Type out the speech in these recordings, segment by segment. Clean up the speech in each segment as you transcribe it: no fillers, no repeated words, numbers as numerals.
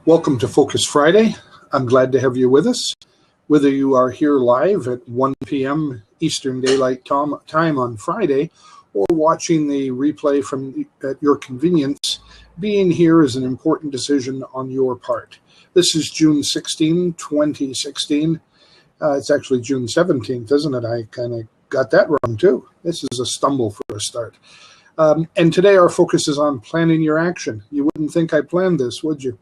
Welcome to Focus Friday. I'm glad to have you with us. Whether you are here live at 1 p.m. Eastern Daylight Time on Friday or watching the replay at your convenience, being here is an important decision on your part. This is June 16, 2016. It's actually June 17th, isn't it? I kind of got that wrong too. This is a stumble for a start. And today our focus is on planning your action. You wouldn't think I planned this, would you?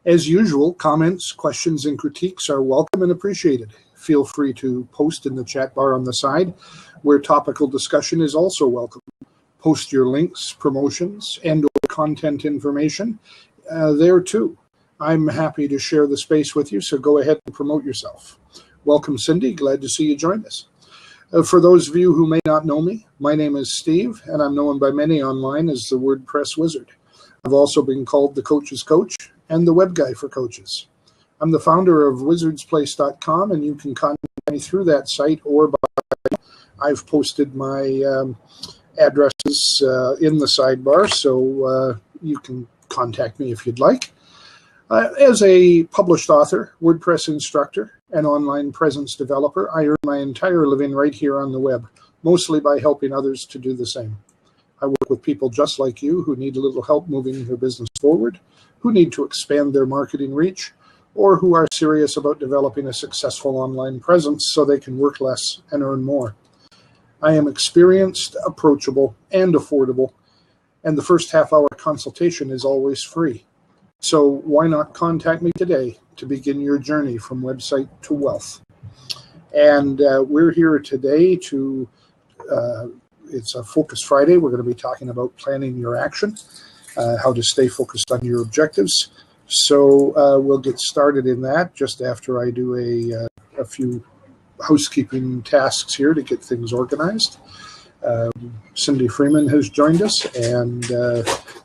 As usual, comments, questions, and critiques are welcome and appreciated. Feel free to post in the chat bar on the side, where topical discussion is also welcome. Post your links, promotions, and/or content information there too. I'm happy to share the space with you, so go ahead and promote yourself. Welcome, Cindy. Glad to see you join us. For those of you who may not know me, my name is Steve, and I'm known by many online as the WordPress Wizard. I've also been called the Coach's Coach and the Web Guy for Coaches. I'm the founder of wizardsplace.com, and you can contact me through that site or by. I've posted my addresses in the sidebar, so you can contact me if you'd like. As a published author, WordPress instructor, and online presence developer, I earn my entire living right here on the web, mostly by helping others to do the same. I work with people just like you who need a little help moving their business forward, who need to expand their marketing reach, or who are serious about developing a successful online presence so they can work less and earn more. I am experienced, approachable, and affordable, and the first half-hour consultation is always free. So why not contact me today to begin your journey from website to wealth? And we're here today to it's a Focus Friday. We're going to be talking about planning your action, how to stay focused on your objectives. So we'll get started in that just after I do a few housekeeping tasks here to get things organized. Cindy Freeman has joined us, and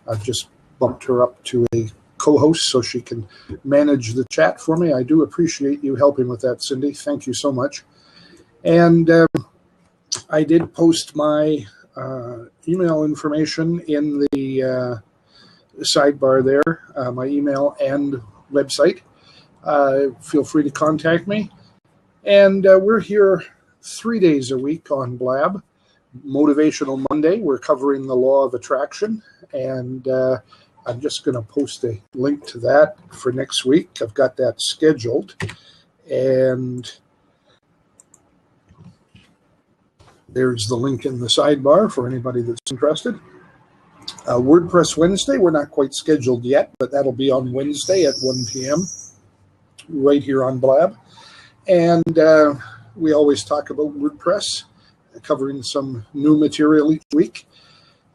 I've just bumped her up to a co-host so she can manage the chat for me. I do appreciate you helping with that, Cindy. Thank you so much. And I did post my email information in the sidebar there, my email and website. Feel free to contact me. And we're here 3 days a week on Blab. Motivational Monday, we're covering the law of attraction. And I'm just going to post a link to that for next week. I've got that scheduled. And there's the link in the sidebar for anybody that's interested. WordPress Wednesday, we're not quite scheduled yet, but that'll be on Wednesday at 1 p.m. right here on Blab. And we always talk about WordPress, covering some new material each week.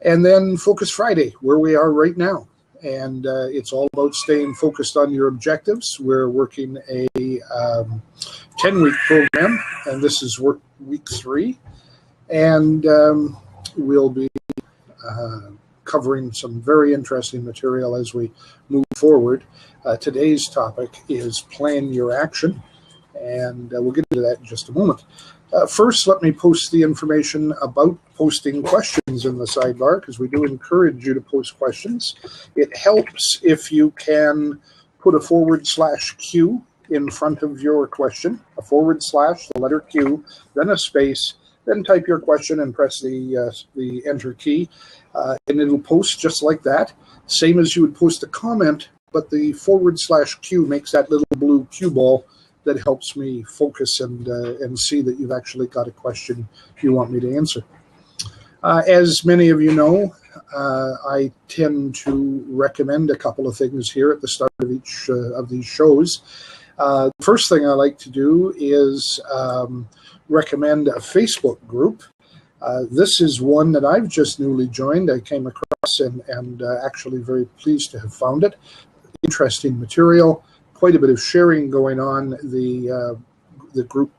And then Focus Friday, where we are right now. And it's all about staying focused on your objectives. We're working a 10-week program, and this is week 3. And we'll be covering some very interesting material as we move forward. Today's topic is plan your action, and we'll get into that in just a moment. First, let me post the information about posting questions in the sidebar, because we do encourage you to post questions. It helps if you can put a /Q in front of your question, a /, the letter Q, then a space, then type your question and press the enter key, and it'll post just like that, same as you would post a comment, but the /Q makes that little blue cue ball that helps me focus and see that you've actually got a question you want me to answer. As many of you know, I tend to recommend a couple of things here at the start of each of these shows. The first thing I like to do is recommend a Facebook group. This is one that I've just newly joined. I came across and actually very pleased to have found it. Interesting material, quite a bit of sharing going on. The group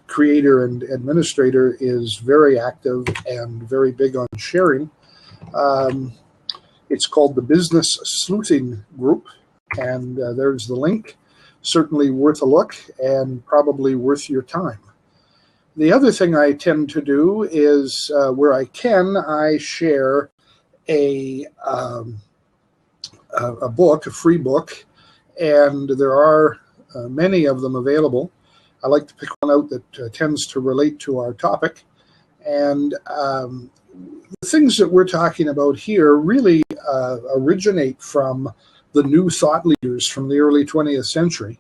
creator and administrator is very active and very big on sharing. It's called the Business Sleuthing Group, and there's the link. Certainly worth a look and probably worth your time. The other thing I tend to do is, where I can, I share a a book, a free book, and there are many of them available. I like to pick one out that tends to relate to our topic. And the things that we're talking about here really originate from the new thought leaders from the early 20th century.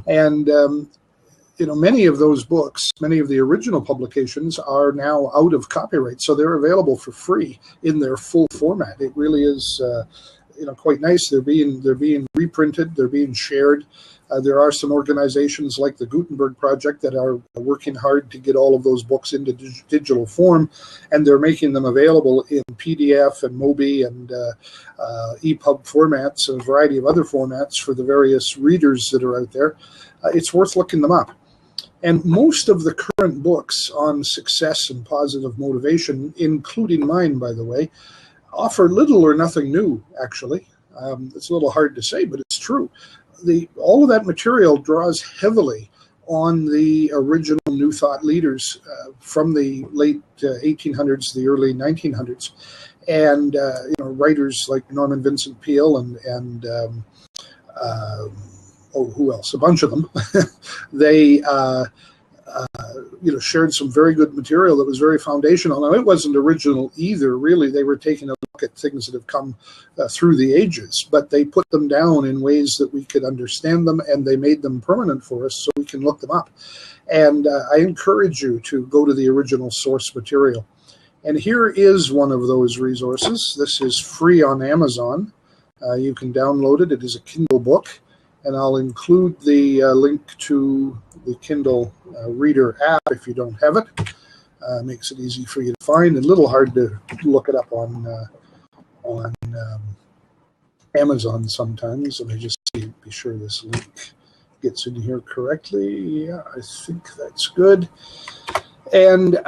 And many of those books, many of the original publications are now out of copyright, so they're available for free in their full format. It really is, quite nice. They're being reprinted. They're being shared. There are some organizations like the Gutenberg Project that are working hard to get all of those books into digital form, and they're making them available in PDF and MOBI and EPUB formats and a variety of other formats for the various readers that are out there. It's worth looking them up. And most of the current books on success and positive motivation, including mine, by the way, offer little or nothing new, actually. It's a little hard to say, but it's true. All of that material draws heavily on the original New Thought leaders from the late 1800s, the early 1900s, and writers like Norman Vincent Peale and who else? A bunch of them. They shared some very good material that was very foundational. Now, it wasn't original either, really. They were taking a look at things that have come through the ages, but they put them down in ways that we could understand them, and they made them permanent for us so we can look them up. And I encourage you to go to the original source material. And here is one of those resources. This is free on Amazon. You can download it. It is a Kindle book. And I'll include the link to the Kindle Reader app if you don't have it. Makes it easy for you to find, and a little hard to look it up on Amazon sometimes. Let me just be sure this link gets in here correctly. Yeah, I think that's good. And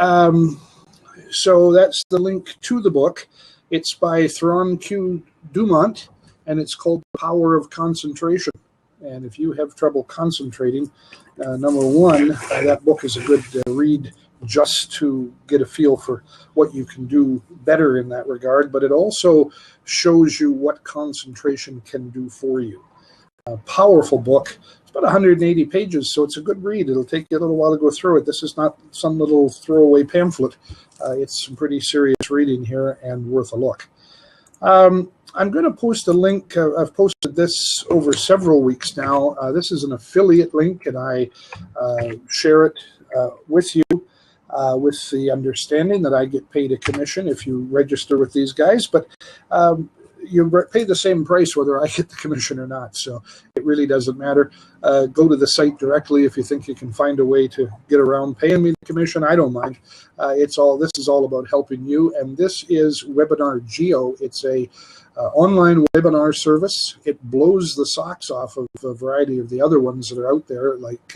so that's the link to the book. It's by Theron Q. Dumont, and it's called The Power of Concentration. And if you have trouble concentrating, number one, that book is a good read just to get a feel for what you can do better in that regard. But it also shows you what concentration can do for you. A powerful book. It's about 180 pages, so it's a good read. It'll take you a little while to go through it. This is not some little throwaway pamphlet. It's some pretty serious reading here and worth a look. I'm going to post a link. I've posted this over several weeks now. This is an affiliate link, and I share it with you with the understanding that I get paid a commission if you register with these guys. But you pay the same price whether I get the commission or not, so it really doesn't matter. Go to the site directly if you think you can find a way to get around paying me the commission. I don't mind. This is all about helping you, and this is Webinar Geo. It's a online webinar service. It blows the socks off of a variety of the other ones that are out there, like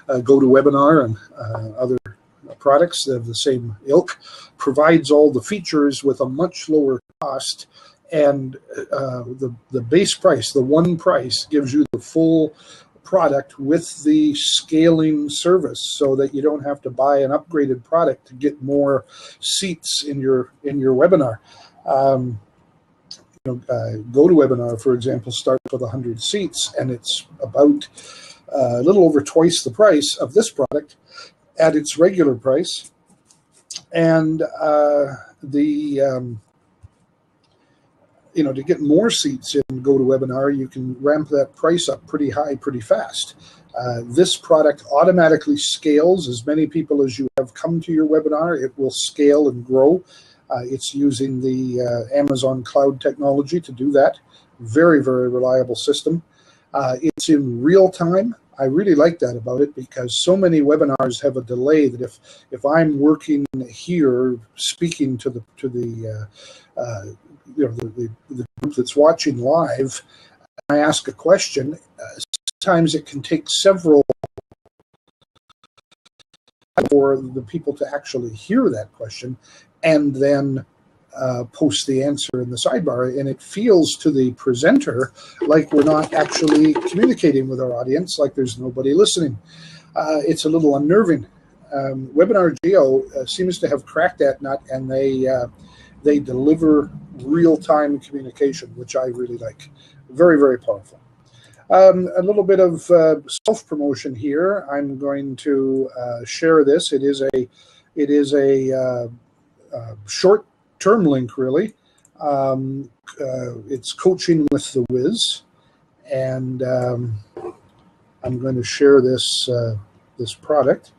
GoToWebinar and other products that have the same ilk. Provides all the features with a much lower cost, and the base price, the one price, gives you the full product with the scaling service, so that you don't have to buy an upgraded product to get more seats in your webinar. GoToWebinar, for example, starts with 100 seats, and it's about a little over twice the price of this product at its regular price. And to get more seats in GoToWebinar, you can ramp that price up pretty high, pretty fast. This product automatically scales. As many people as you have come to your webinar, it will scale and grow. It's using the Amazon cloud technology to do that. Very, very reliable system. It's in real time. I really like that about it, because so many webinars have a delay that if I'm working here speaking to the group that's watching live, I ask a question, sometimes it can take several for the people to actually hear that question and then post the answer in the sidebar, and it feels to the presenter like we're not actually communicating with our audience, like there's nobody listening. It's a little unnerving. Webinar Geo seems to have cracked that nut, and they deliver real-time communication, which I really like. Very, very powerful. A little bit of self-promotion here. I'm going to share this. It is a short-term link, really. It's Coaching with the Wiz, and I'm going to share this this product.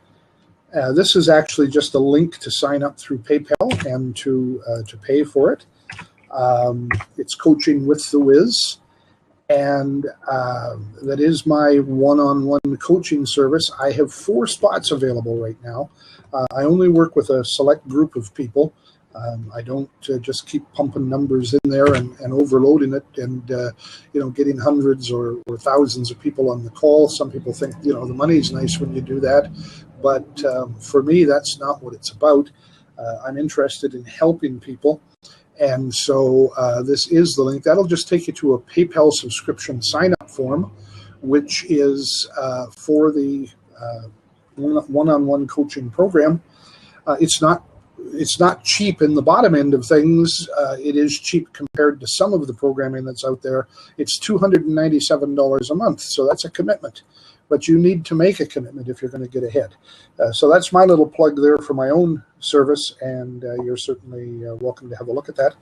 This is actually just a link to sign up through PayPal and to pay for it. It's Coaching with the Wiz, and that is my one-on-one coaching service. I have 4 spots available right now. I only work with a select group of people. I don't just keep pumping numbers in there and overloading it and getting hundreds or thousands of people on the call. Some people think the money's nice when you do that, but for me that's not what it's about. I'm interested in helping people, and so this is the link. That'll just take you to a PayPal subscription sign-up form, which is for the one-on-one coaching program. It's not cheap in the bottom end of things. It is cheap compared to some of the programming that's out there. It's $297 a month, so that's a commitment. But you need to make a commitment if you're going to get ahead. So that's my little plug there for my own service, and you're certainly welcome to have a look at that.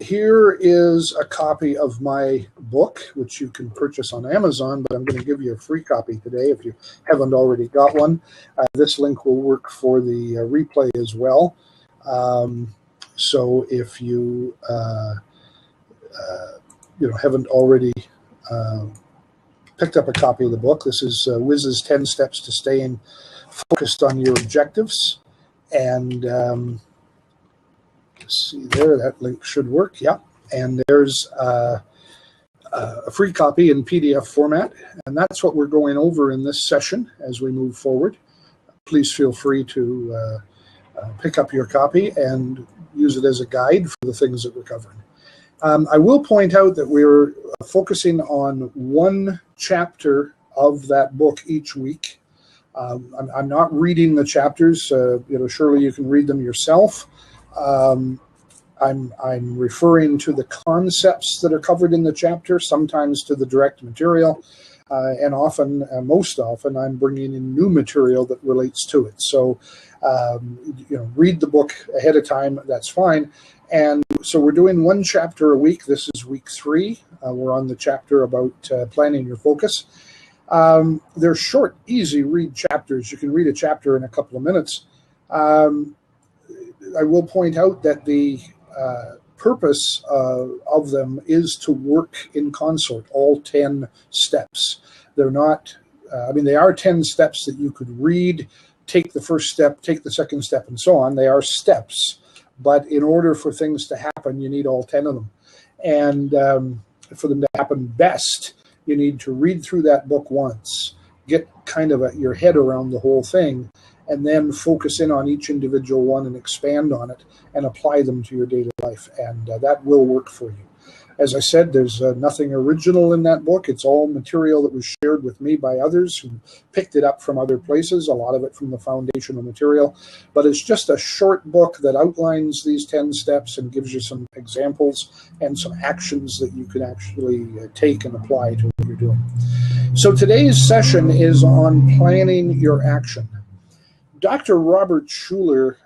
Here is a copy of my book, which you can purchase on Amazon, but I'm going to give you a free copy today if you haven't already got one. This link will work for the replay as well. So if you haven't already picked up a copy of the book, this is Wiz's 10 Steps to Staying Focused on Your Objectives. And see there, that link should work. Yeah, and there's a free copy in PDF format, and that's what we're going over in this session as we move forward. Please feel free to pick up your copy and use it as a guide for the things that we're covering. I will point out that we're focusing on one chapter of that book each week. I'm not reading the chapters. Surely you can read them yourself. I'm referring to the concepts that are covered in the chapter, sometimes to the direct material, and often, most often, I'm bringing in new material that relates to it. So, read the book ahead of time, that's fine. And so we're doing one chapter a week. This is week 3. We're on the chapter about planning your focus. They're short, easy read chapters. You can read a chapter in a couple of minutes. I will point out that the purpose of them is to work in consort, all 10 steps. They're not, they are 10 steps that you could read, take the first step, take the second step, and so on. They are steps, but in order for things to happen, you need all 10 of them. And for them to happen best, you need to read through that book once, get kind of your head around the whole thing, and then focus in on each individual one and expand on it and apply them to your daily life. And that will work for you. As I said, there's nothing original in that book. It's all material that was shared with me by others who picked it up from other places, a lot of it from the foundational material. But it's just a short book that outlines these 10 steps and gives you some examples and some actions that you can actually take and apply to what you're doing. So today's session is on planning your action. Dr. Robert Schuller,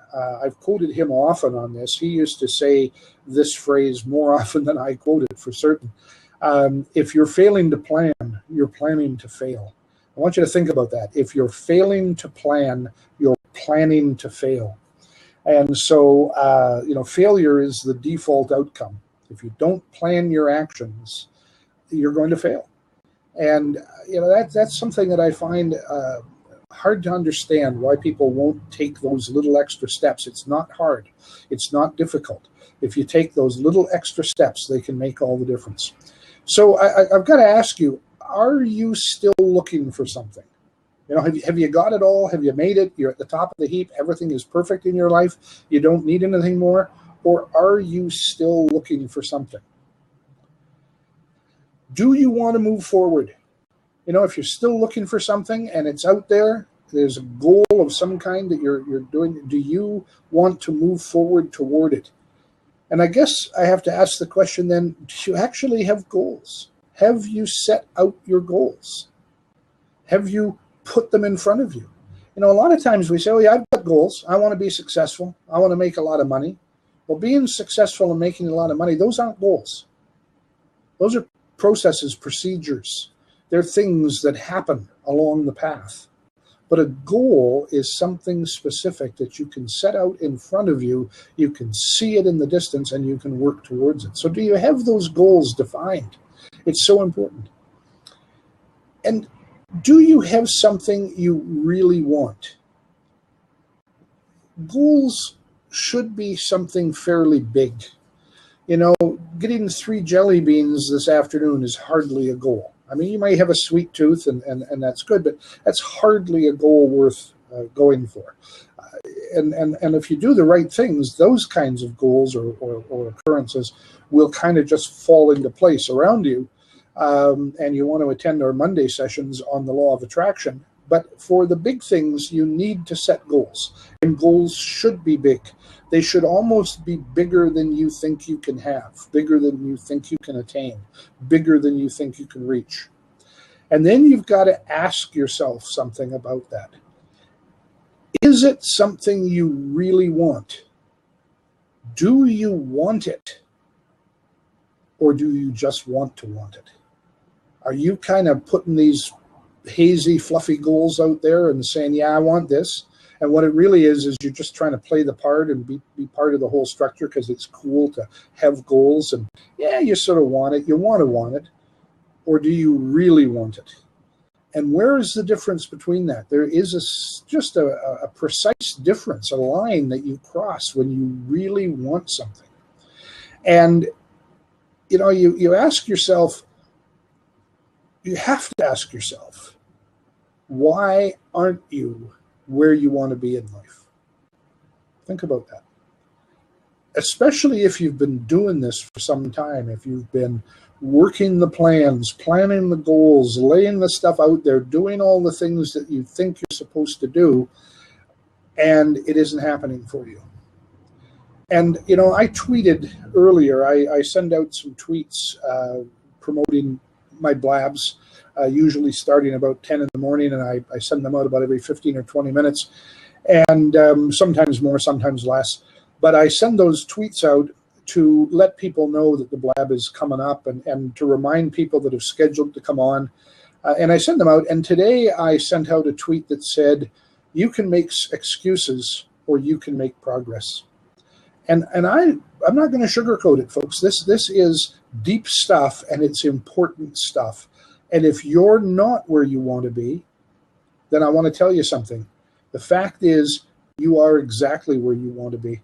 I've quoted him often on this. He used to say this phrase more often than I quote it, for certain. If you're failing to plan, you're planning to fail. I want you to think about that. If you're failing to plan, you're planning to fail. And so, failure is the default outcome. If you don't plan your actions, you're going to fail. And, that's something that I find hard to understand, why people won't take those little extra steps. It's not hard. It's not difficult. If you take those little extra steps, they can make all the difference. So I've got to ask you, are you still looking for something? Have you got it all? Have you made it? You're at the top of the heap. Everything is perfect in your life. You don't need anything more. Or are you still looking for something? Do you want to move forward? If you're still looking for something and it's out there, there's a goal of some kind that you're doing. Do you want to move forward toward it? And I guess I have to ask the question then, do you actually have goals? Have you set out your goals? Have you put them in front of you? You know, a lot of times we say, oh yeah, I've got goals. I want to be successful. I want to make a lot of money. Well, being successful and making a lot of money, those aren't goals. Those are processes, procedures. They're things that happen along the path. But a goal is something specific that you can set out in front of you, you can see it in the distance, and you can work towards it. So do you have those goals defined? It's so important. And do you have something you really want? Goals should be something fairly big. You know, getting 3 jelly beans this afternoon is hardly a goal. I mean, you might have a sweet tooth, and that's good, but that's hardly a goal worth going for. And if you do the right things, those kinds of goals or occurrences will kind of just fall into place around you. And you want to attend our Monday sessions on the law of attraction. But for the big things, you need to set goals. And goals should be big. They should almost be bigger than you think you can have, bigger than you think you can attain, bigger than you think you can reach. And then you've got to ask yourself something about that. Is it something you really want? Do you want it? Or do you just want to want it? Are you kind of putting these hazy, fluffy goals out there and saying, yeah, I want this? And what it really is you're just trying to play the part and be part of the whole structure because it's cool to have goals. And yeah, you sort of want it. You want to want it. Or do you really want it? And where is the difference between that? There is just a precise difference, a line that you cross when you really want something. And, you know, you ask yourself, you have to ask yourself, why aren't you where you want to be in life? Think about that. Especially if you've been doing this for some time, if you've been working the plans, planning the goals, laying the stuff out there, doing all the things that you think you're supposed to do, and it isn't happening for you. And, you know, I tweeted earlier, I send out some tweets promoting my blabs, usually starting about 10 in the morning, and I send them out about every 15 or 20 minutes, and sometimes more, sometimes less. But I send those tweets out to let people know that the blab is coming up and to remind people that have scheduled to come on. And I send them out. And today I sent out a tweet that said, you can make excuses or you can make progress. And I'm not going to sugarcoat it, folks. This is deep stuff, and it's important stuff. And if you're not where you want to be, then I want to tell you something. The fact is, you are exactly where you want to be.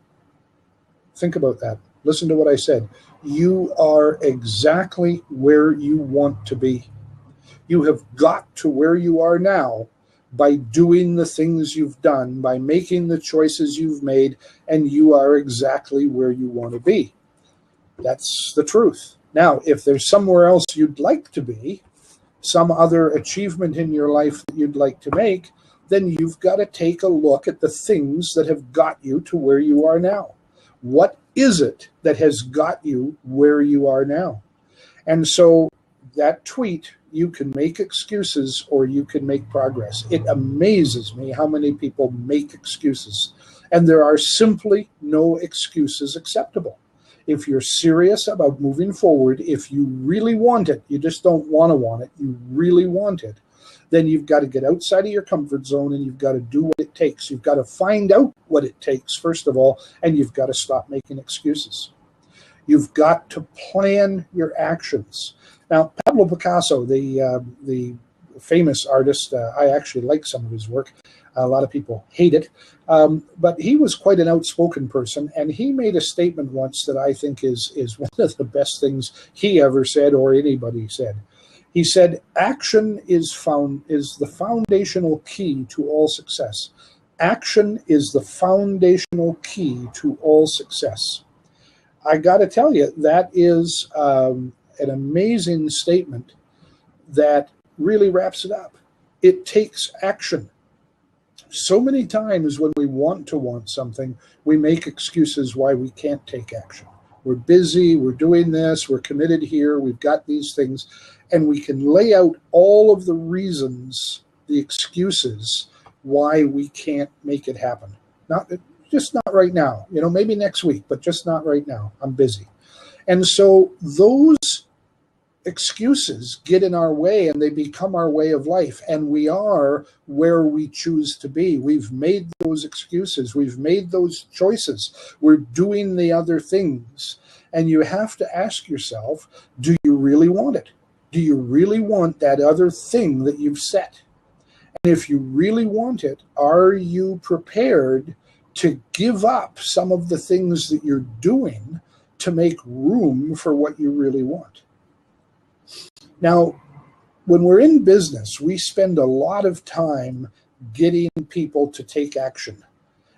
Think about that. Listen to what I said. You are exactly where you want to be. You have got to where you are now by doing the things you've done, by making the choices you've made, and you are exactly where you want to be. That's the truth. Now, if there's somewhere else you'd like to be, some other achievement in your life that you'd like to make, then you've got to take a look at the things that have got you to where you are now. What is it that has got you where you are now? And so that tweet, you can make excuses or you can make progress. It amazes me how many people make excuses. And there are simply no excuses acceptable. If you're serious about moving forward, if you really want it, you just don't want it, you really want it, then you've got to get outside of your comfort zone and you've got to do what it takes. You've got to find out what it takes, first of all, and you've got to stop making excuses. You've got to plan your actions. Now, Pablo Picasso, the famous artist, I actually like some of his work. A lot of people hate it. But he was quite an outspoken person, and he made a statement once that I think is one of the best things he ever said or anybody said. He said, action is the foundational key to all success. Action is the foundational key to all success. I got to tell you, that is an amazing statement that really wraps it up. It takes action. So many times when we want to want something, we make excuses why we can't take action. We're busy, we're doing this, we're committed here, we've got these things, and we can lay out all of the reasons, the excuses why we can't make it happen. Just not right now, maybe next week, but just not right now. I'm busy. And so those excuses get in our way and they become our way of life, and we are where we choose to be. We've made those excuses, we've made those choices, we're doing the other things, and you have to ask yourself, do you really want it? Do you really want that other thing that you've set? And if you really want it, are you prepared to give up some of the things that you're doing to make room for what you really want? Now, when we're in business, we spend a lot of time getting people to take action.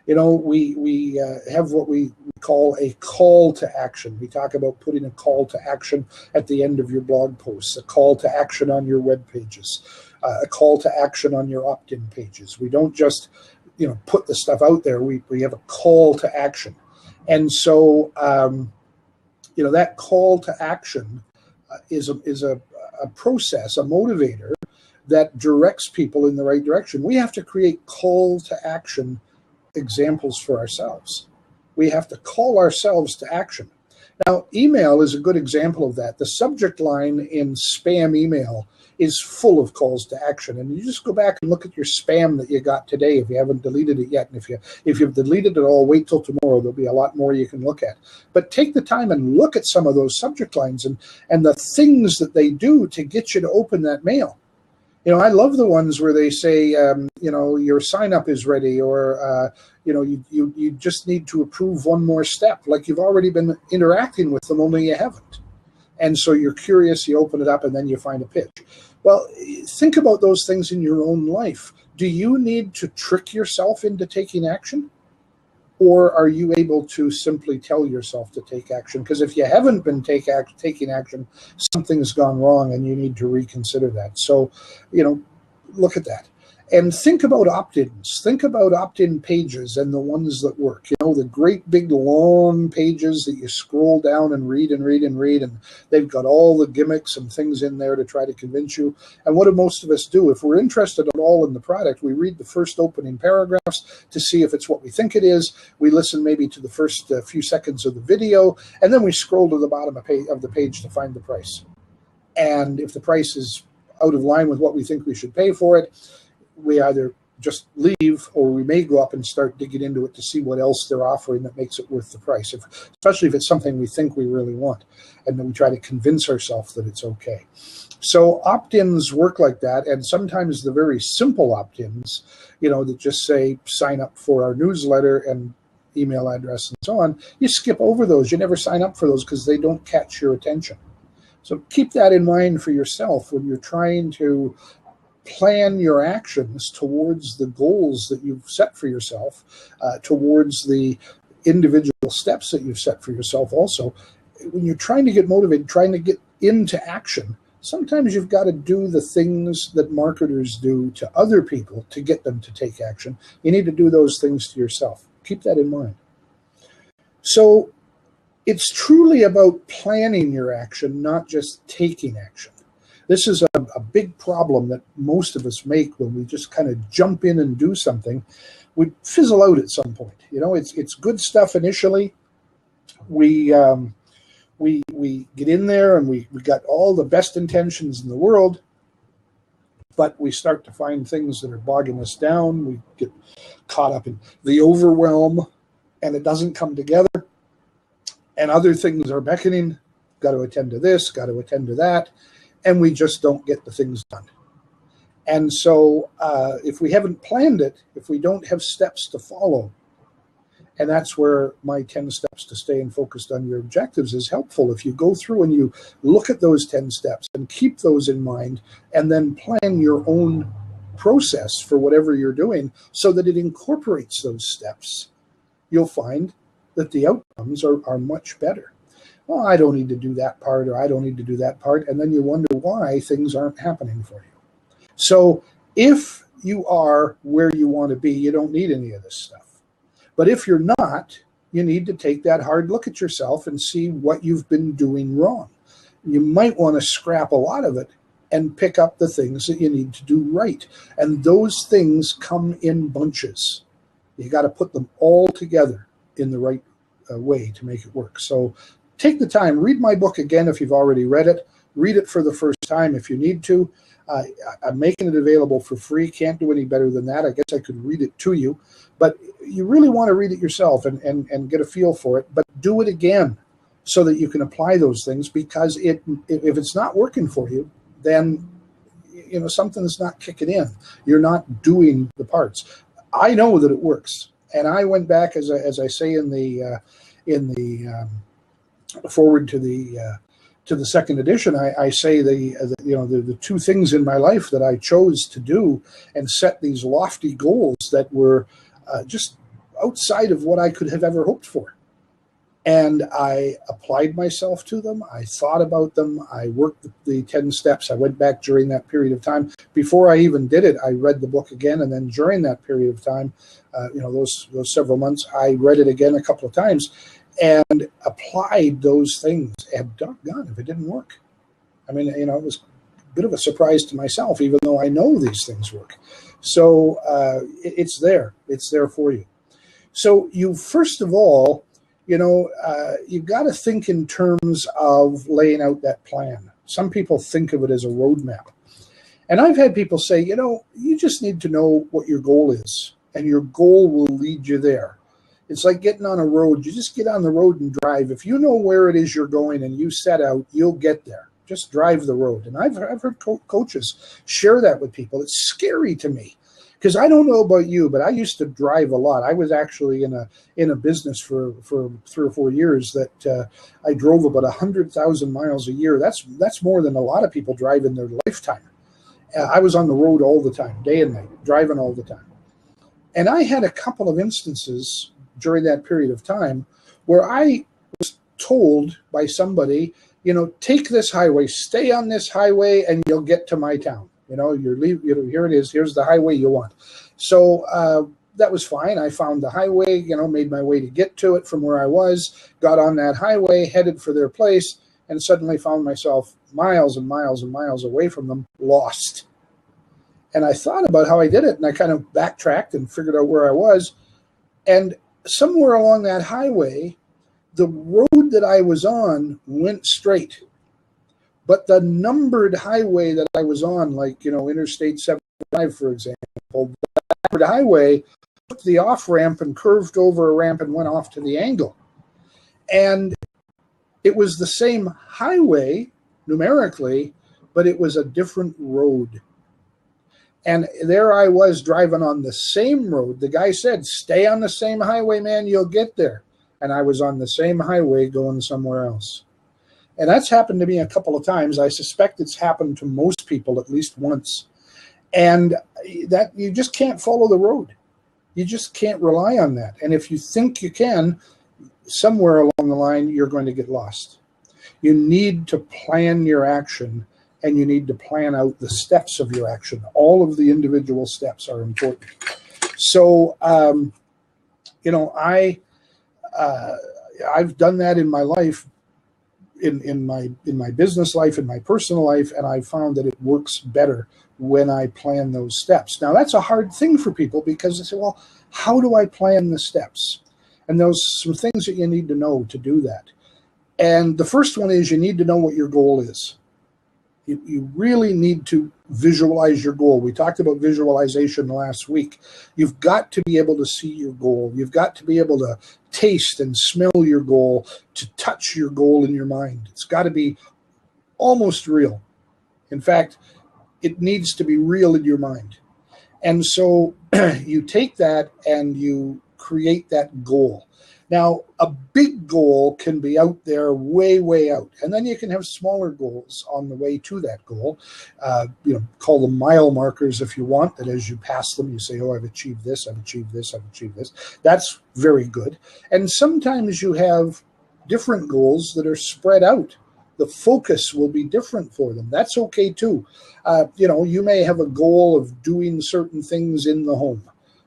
We have what we call a call to action. We talk about putting a call to action at the end of your blog posts, a call to action on your web pages, a call to action on your opt-in pages. We don't just put the stuff out there. We have a call to action. And so, that call to action is a process, a motivator that directs people in the right direction. We have to create call to action examples for ourselves. We have to call ourselves to action. Now, email is a good example of that. The subject line in spam email is full of calls to action. And you just go back and look at your spam that you got today if you haven't deleted it yet. And if you've deleted it all, wait till tomorrow. There'll be a lot more you can look at. But take the time and look at some of those subject lines and the things that they do to get you to open that mail. I love the ones where they say, your sign up is ready, or, you just need to approve one more step, like you've already been interacting with them, only you haven't. And so you're curious, you open it up, and then you find a pitch. Well, think about those things in your own life. Do you need to trick yourself into taking action? Or are you able to simply tell yourself to take action? Because if you haven't been taking action, something's gone wrong and you need to reconsider that. So, look at that. And think about opt-ins. Think about opt-in pages and the ones that work. The great big long pages that you scroll down and read and read and read, and they've got all the gimmicks and things in there to try to convince you. And what do most of us do? If we're interested at all in the product, we read the first opening paragraphs to see if it's what we think it is. We listen maybe to the first few seconds of the video, and then we scroll to the bottom of the page to find the price. And if the price is out of line with what we think we should pay for it, we either just leave, or we may go up and start digging into it to see what else they're offering that makes it worth the price, especially if it's something we think we really want, and then we try to convince ourselves that it's okay. So opt-ins work like that, and sometimes the very simple opt-ins, that just say sign up for our newsletter and email address and so on, you skip over those. You never sign up for those because they don't catch your attention. So keep that in mind for yourself when you're trying to plan your actions towards the goals that you've set for yourself, towards the individual steps that you've set for yourself also. When you're trying to get motivated, trying to get into action, sometimes you've got to do the things that marketers do to other people to get them to take action. You need to do those things to yourself. Keep that in mind. So it's truly about planning your action, not just taking action. This is a big problem that most of us make when we just kind of jump in and do something. We fizzle out at some point. It's good stuff initially. We get in there and we got all the best intentions in the world, but we start to find things that are bogging us down. We get caught up in the overwhelm, and it doesn't come together. And other things are beckoning. Got to attend to this, got to attend to that. And we just don't get the things done. And so if we haven't planned it, if we don't have steps to follow, and that's where my 10 steps to staying focused on your objectives is helpful. If you go through and you look at those 10 steps and keep those in mind, and then plan your own process for whatever you're doing so that it incorporates those steps, you'll find that the outcomes are much better. Well, I don't need to do that part, or I don't need to do that part. And then you wonder why things aren't happening for you. So if you are where you want to be, you don't need any of this stuff. But if you're not, you need to take that hard look at yourself and see what you've been doing wrong. You might want to scrap a lot of it and pick up the things that you need to do right. And those things come in bunches. You got to put them all together in the right way to make it work. So take the time, read my book again if you've already read it. Read it for the first time if you need to. I'm making it available for free. Can't do any better than that. I guess I could read it to you. But you really want to read it yourself and get a feel for it. But do it again so that you can apply those things, because if it's not working for you, then something's not kicking in. You're not doing the parts. I know that it works, and I went back, as I say in the forward to the second edition. I say the two things in my life that I chose to do and set these lofty goals that were just outside of what I could have ever hoped for. And I applied myself to them. I thought about them. I worked the 10 steps. I went back during that period of time. Before I even did it, I read the book again. And then during that period of time, those several months, I read it again a couple of times and applied those things. And doggone if it didn't work. I mean, it was a bit of a surprise to myself, even though I know these things work. So it's there. It's there for you. So you, first of all, you've got to think in terms of laying out that plan. Some people think of it as a roadmap. And I've had people say, you just need to know what your goal is, and your goal will lead you there. It's like getting on a road. You just get on the road and drive. If you know where it is you're going and you set out, you'll get there. Just drive the road. And I've heard coaches share that with people. It's scary to me. Because I don't know about you, but I used to drive a lot. I was actually in a business for 3 or 4 years that I drove about 100,000 miles a year. That's more than a lot of people drive in their lifetime. I was on the road all the time, day and night, driving all the time. And I had a couple of instances during that period of time where I was told by somebody, take this highway, stay on this highway, and you'll get to my town. Here it is. Here's the highway you want. So that was fine. I found the highway, made my way to get to it from where I was, got on that highway, headed for their place, and suddenly found myself miles and miles and miles away from them, lost. And I thought about how I did it, and I kind of backtracked and figured out where I was. And somewhere along that highway, the road that I was on went straight. But the numbered highway that I was on, like, Interstate 75, for example, the numbered highway took the off-ramp and curved over a ramp and went off to the angle. And it was the same highway, numerically, but it was a different road. And there I was driving on the same road. The guy said, stay on the same highway, man, you'll get there. And I was on the same highway going somewhere else. And that's happened to me a couple of times. I suspect it's happened to most people at least once. And that you just can't follow the road. You just can't rely on that. And if you think you can, somewhere along the line, you're going to get lost. You need to plan your action, and you need to plan out the steps of your action. All of the individual steps are important. So, I've done that in my life, in my business life, in my personal life, and I found that it works better when I plan those steps. Now, that's a hard thing for people, because they say, well, how do I plan the steps? And there's some things that you need to know to do that. And the first one is you need to know what your goal is. You really need to visualize your goal. We talked about visualization last week. You've got to be able to see your goal. You've got to be able to taste and smell your goal, to touch your goal in your mind. It's got to be almost real. In fact, it needs to be real in your mind. And so you take that and you create that goal. Now, a big goal can be out there, way, way out. And then you can have smaller goals on the way to that goal. Call them mile markers if you want, that as you pass them, you say, oh, I've achieved this, I've achieved this, I've achieved this. That's very good. And sometimes you have different goals that are spread out The focus will be different for them. That's okay too. You may have a goal of doing certain things in the home,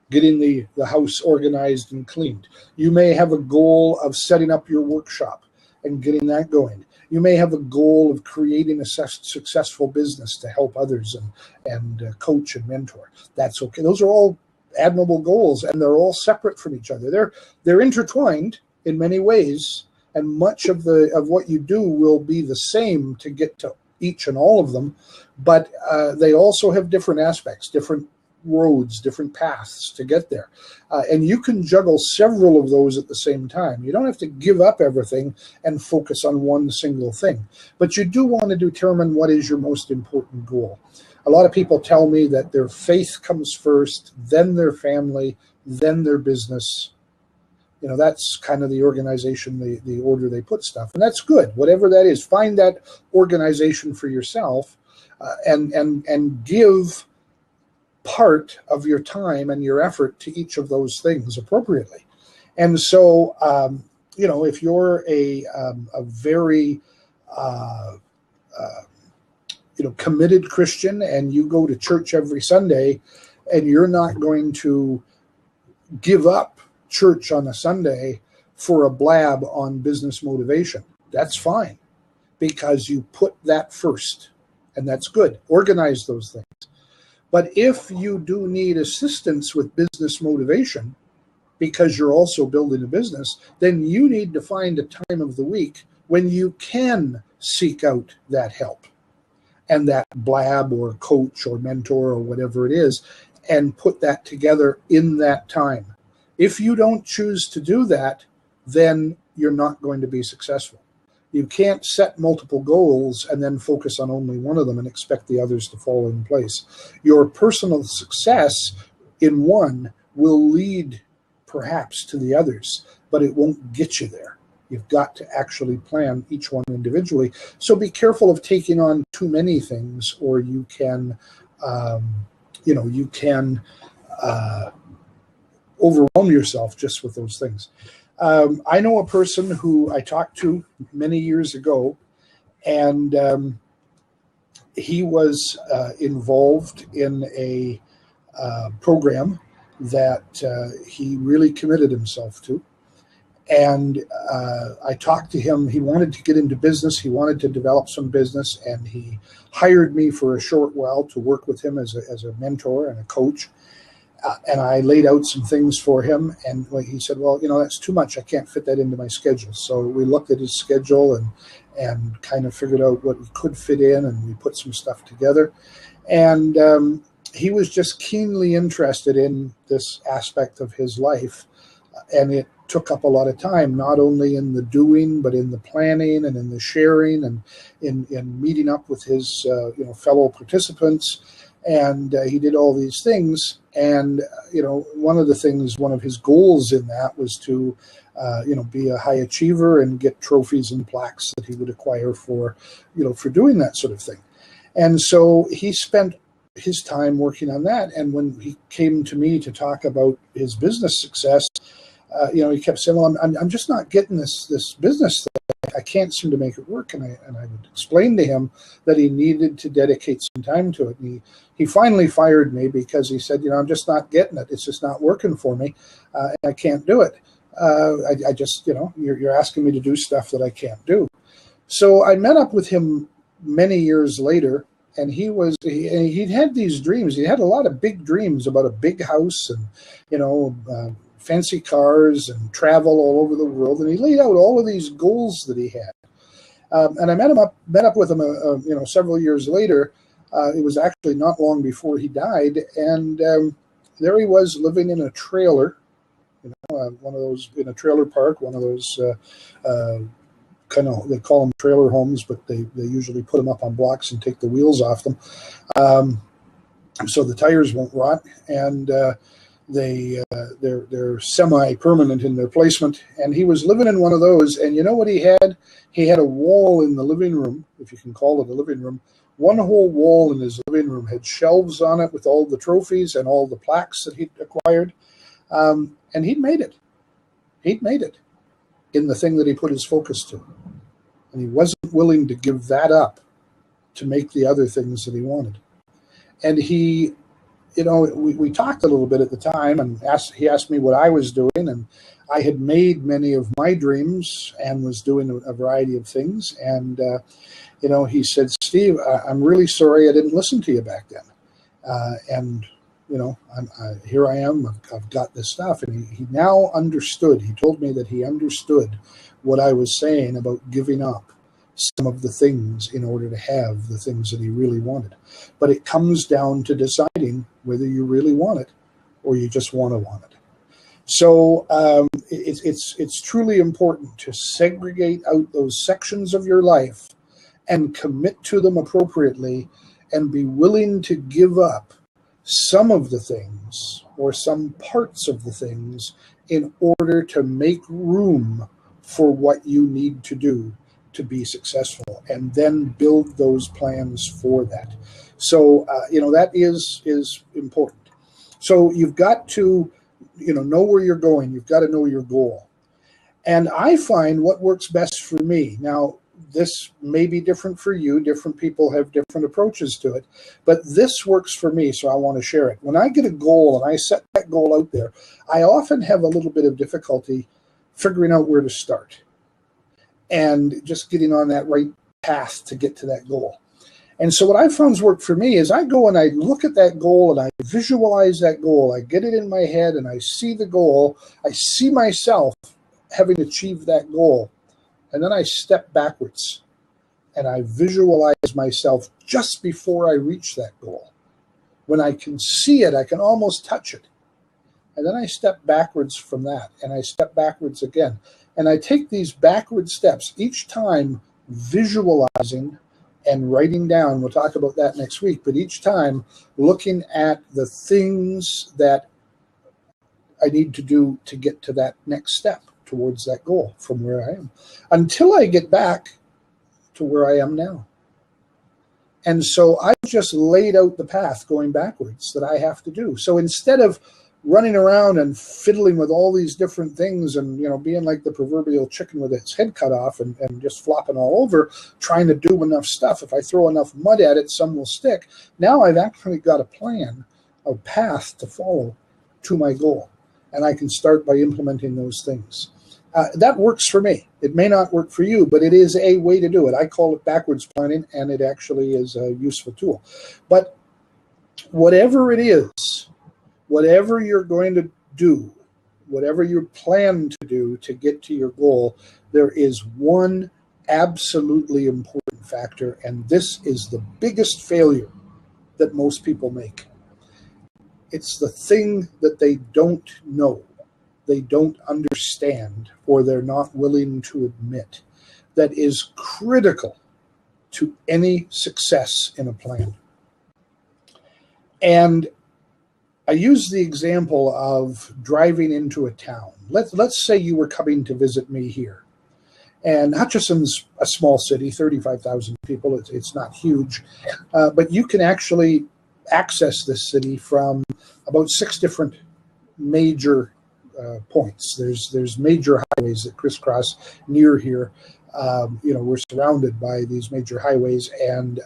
getting the house organized and cleaned. You may have a goal of setting up your workshop and getting that going. You may have a goal of creating a successful business to help others and coach and mentor. That's okay. Those are all admirable goals, and they're all separate from each other. They're intertwined in many ways, and much of what you do will be the same to get to each and all of them, but they also have different aspects, different roads, different paths to get there. And you can juggle several of those at the same time. You don't have to give up everything and focus on one single thing, but you do want to determine what is your most important goal. A lot of people tell me that their faith comes first, then their family, then their business. That's kind of the organization, the order they put stuff. And that's good. Whatever that is, find that organization for yourself, and give part of your time and your effort to each of those things appropriately. And so, if you're a very committed Christian and you go to church every Sunday, and you're not going to give up church on a Sunday for a blab on business motivation, that's fine, because you put that first, and that's good. Organize those things. But if you do need assistance with business motivation, because you're also building a business, then you need to find a time of the week when you can seek out that help and that blab or coach or mentor or whatever it is, and put that together in that time. If you don't choose to do that, then you're not going to be successful. You can't set multiple goals and then focus on only one of them and expect the others to fall in place. Your personal success in one will lead perhaps to the others, but it won't get you there. You've got to actually plan each one individually. So be careful of taking on too many things, or you can, overwhelm yourself just with those things. I know a person who I talked to many years ago, and he was involved in a program that he really committed himself to. And I talked to him. He wanted to get into business. He wanted to develop some business, and he hired me for a short while to work with him as a mentor and a coach. And I laid out some things for him, and he said, well, that's too much. I can't fit that into my schedule. So we looked at his schedule and kind of figured out what he could fit in, and we put some stuff together. And he was just keenly interested in this aspect of his life, and it took up a lot of time, not only in the doing, but in the planning and in the sharing and in meeting up with his fellow participants. And he did all these things. And, one of his goals in that was to, be a high achiever and get trophies and plaques that he would acquire for doing that sort of thing. And so he spent his time working on that. And when he came to me to talk about his business success, he kept saying, well, I'm just not getting this business thing. I can't seem to make it work. And I would explain to him that he needed to dedicate some time to it. And he finally fired me because he said, I'm just not getting it. It's just not working for me. And I can't do it. I just, you're asking me to do stuff that I can't do. So I met up with him many years later, and he'd had these dreams. He had a lot of big dreams about a big house and, fancy cars and travel all over the world. And he laid out all of these goals that he had. And I met up with him, several years later. It was actually not long before he died. And there he was living in a trailer, one of those, in a trailer park, one of those they call them trailer homes, but they usually put them up on blocks and take the wheels off them, so the tires won't rot. And they're semi-permanent in their placement. And he was living in one of those. And you know what he had? He had a wall in the living room, if you can call it a living room. One whole wall in his living room had shelves on it with all the trophies and all the plaques that he'd acquired. And he'd made it. He'd made it in the thing that he put his focus to. and he wasn't willing to give that up to make the other things that he wanted. And he, we talked a little bit at the time, and he asked me what I was doing, and I had made many of my dreams and was doing a variety of things. And, he said, Steve, I'm really sorry I didn't listen to you back then. And here I am, I've got this stuff. And he now understood. He told me that he understood what I was saying about giving up some of the things in order to have the things that he really wanted. But it comes down to deciding whether you really want it or you just want it. So it's truly important to segregate out those sections of your life and commit to them appropriately, and be willing to give up some of the things or some parts of the things in order to make room for what you need to do to be successful, and then build those plans for that. So, that is important. So you've got to, know where you're going. You've got to know your goal. And I find what works best for me. Now, this may be different for you. Different people have different approaches to it, but this works for me, so I want to share it. When I get a goal and I set that goal out there, I often have a little bit of difficulty figuring out where to start and just getting on that right path to get to that goal. And so what I found worked for me is I go and I look at that goal and I visualize that goal. I get it in my head and I see the goal. I see myself having achieved that goal. And then I step backwards and I visualize myself just before I reach that goal. When I can see it, I can almost touch it. And then I step backwards from that, and I step backwards again. And I take these backward steps, each time visualizing and writing down. We'll talk about that next week, but each time looking at the things that I need to do to get to that next step towards that goal from where I am, until I get back to where I am now. And so I just laid out the path going backwards that I have to do. So instead of running around and fiddling with all these different things and, being like the proverbial chicken with its head cut off and just flopping all over, trying to do enough stuff. If I throw enough mud at it, some will stick. Now I've actually got a plan, a path to follow to my goal. And I can start by implementing those things. That works for me. It may not work for you, but it is a way to do it. I call it backwards planning, and it actually is a useful tool. But whatever it is, whatever you're going to do, whatever you plan to do to get to your goal, there is one absolutely important factor, and this is the biggest failure that most people make. It's the thing that they don't know, they don't understand, or they're not willing to admit, that is critical to any success in a plan. And I use the example of driving into a town. Let's say you were coming to visit me here. And Hutchison's a small city, 35,000 people. It's not huge. But you can actually access this city from about 6 different major points. There's major highways that crisscross near here. We're surrounded by these major highways, and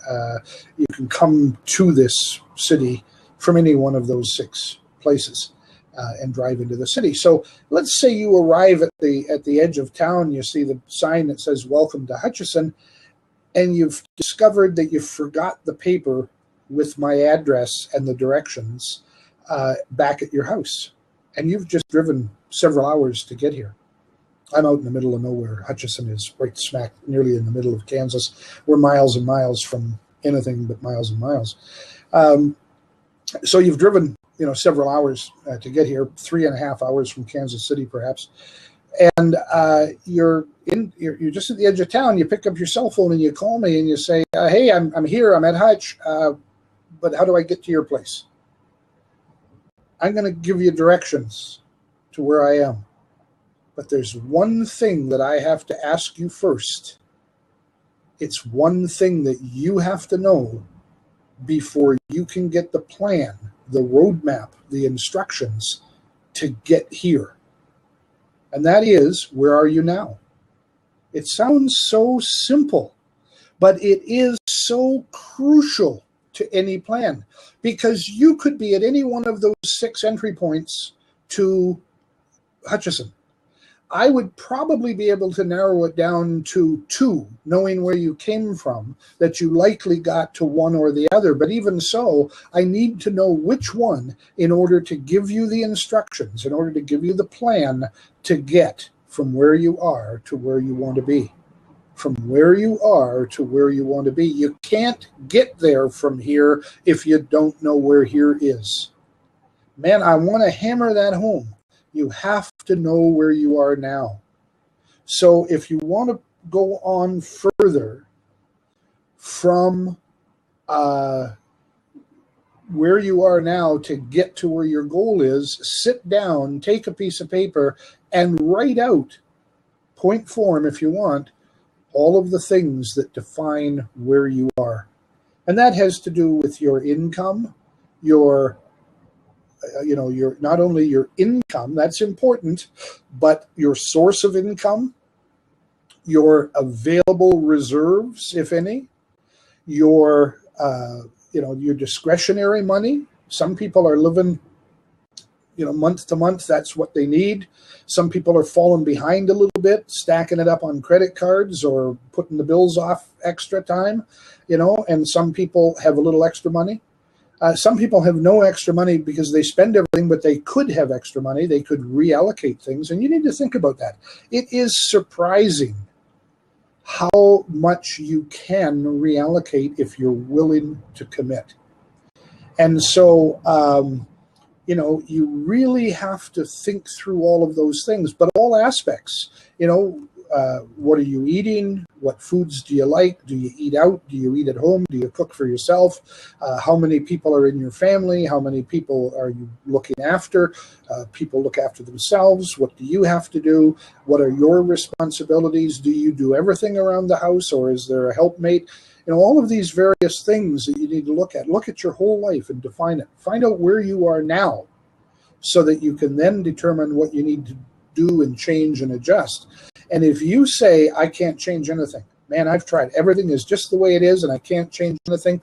you can come to this city from any one of those 6 places and drive into the city. So let's say you arrive at the edge of town, you see the sign that says "Welcome to Hutchison," and you've discovered that you forgot the paper with my address and the directions back at your house. And you've just driven several hours to get here. I'm out in the middle of nowhere. Hutchison is right smack nearly in the middle of Kansas. We're miles and miles from anything but miles and miles. So you've driven, several hours to get here, 3.5 hours from Kansas City, perhaps. And you're just at the edge of town. You pick up your cell phone and you call me and you say, "Hey, I'm here. I'm at Hutch, but how do I get to your place?" I'm going to give you directions to where I am. But there's one thing that I have to ask you first. It's one thing that you have to know before you can get the plan, the roadmap, the instructions to get here. And that is, where are you now? It sounds so simple, but it is so crucial to any plan, because you could be at any one of those 6 entry points to Hutchison. I would probably be able to narrow it down to 2, knowing where you came from, that you likely got to one or the other. But even so, I need to know which one in order to give you the instructions, in order to give you the plan to get from where you are to where you want to be. From where you are to where you want to be. You can't get there from here if you don't know where here is. Man, I want to hammer that home. You have to know where you are now. So if you want to go on further from where you are now to get to where your goal is, sit down, take a piece of paper, and write out, point form if you want, all of the things that define where you are. And that has to do with your income, your not only your income, that's important, but your source of income, your available reserves, if any, your discretionary money. Some people are living, month to month. That's what they need. Some people are falling behind a little bit, stacking it up on credit cards or putting the bills off extra time, and some people have a little extra money. Some people have no extra money because they spend everything, but they could have extra money. They could reallocate things, and you need to think about that. It is surprising how much you can reallocate if you're willing to commit. And so, you really have to think through all of those things, but all aspects. What are you eating? What foods do you like? Do you eat out? Do you eat at home? Do you cook for yourself? How many people are in your family? How many people are you looking after? People look after themselves. What do you have to do? What are your responsibilities? Do you do everything around the house, or is there a helpmate? All of these various things that you need to look at. Look at your whole life and define it. Find out where you are now so that you can then determine what you need to do and change and adjust. And if you say, I can't change anything, man, I've tried. Everything is just the way it is, and I can't change anything.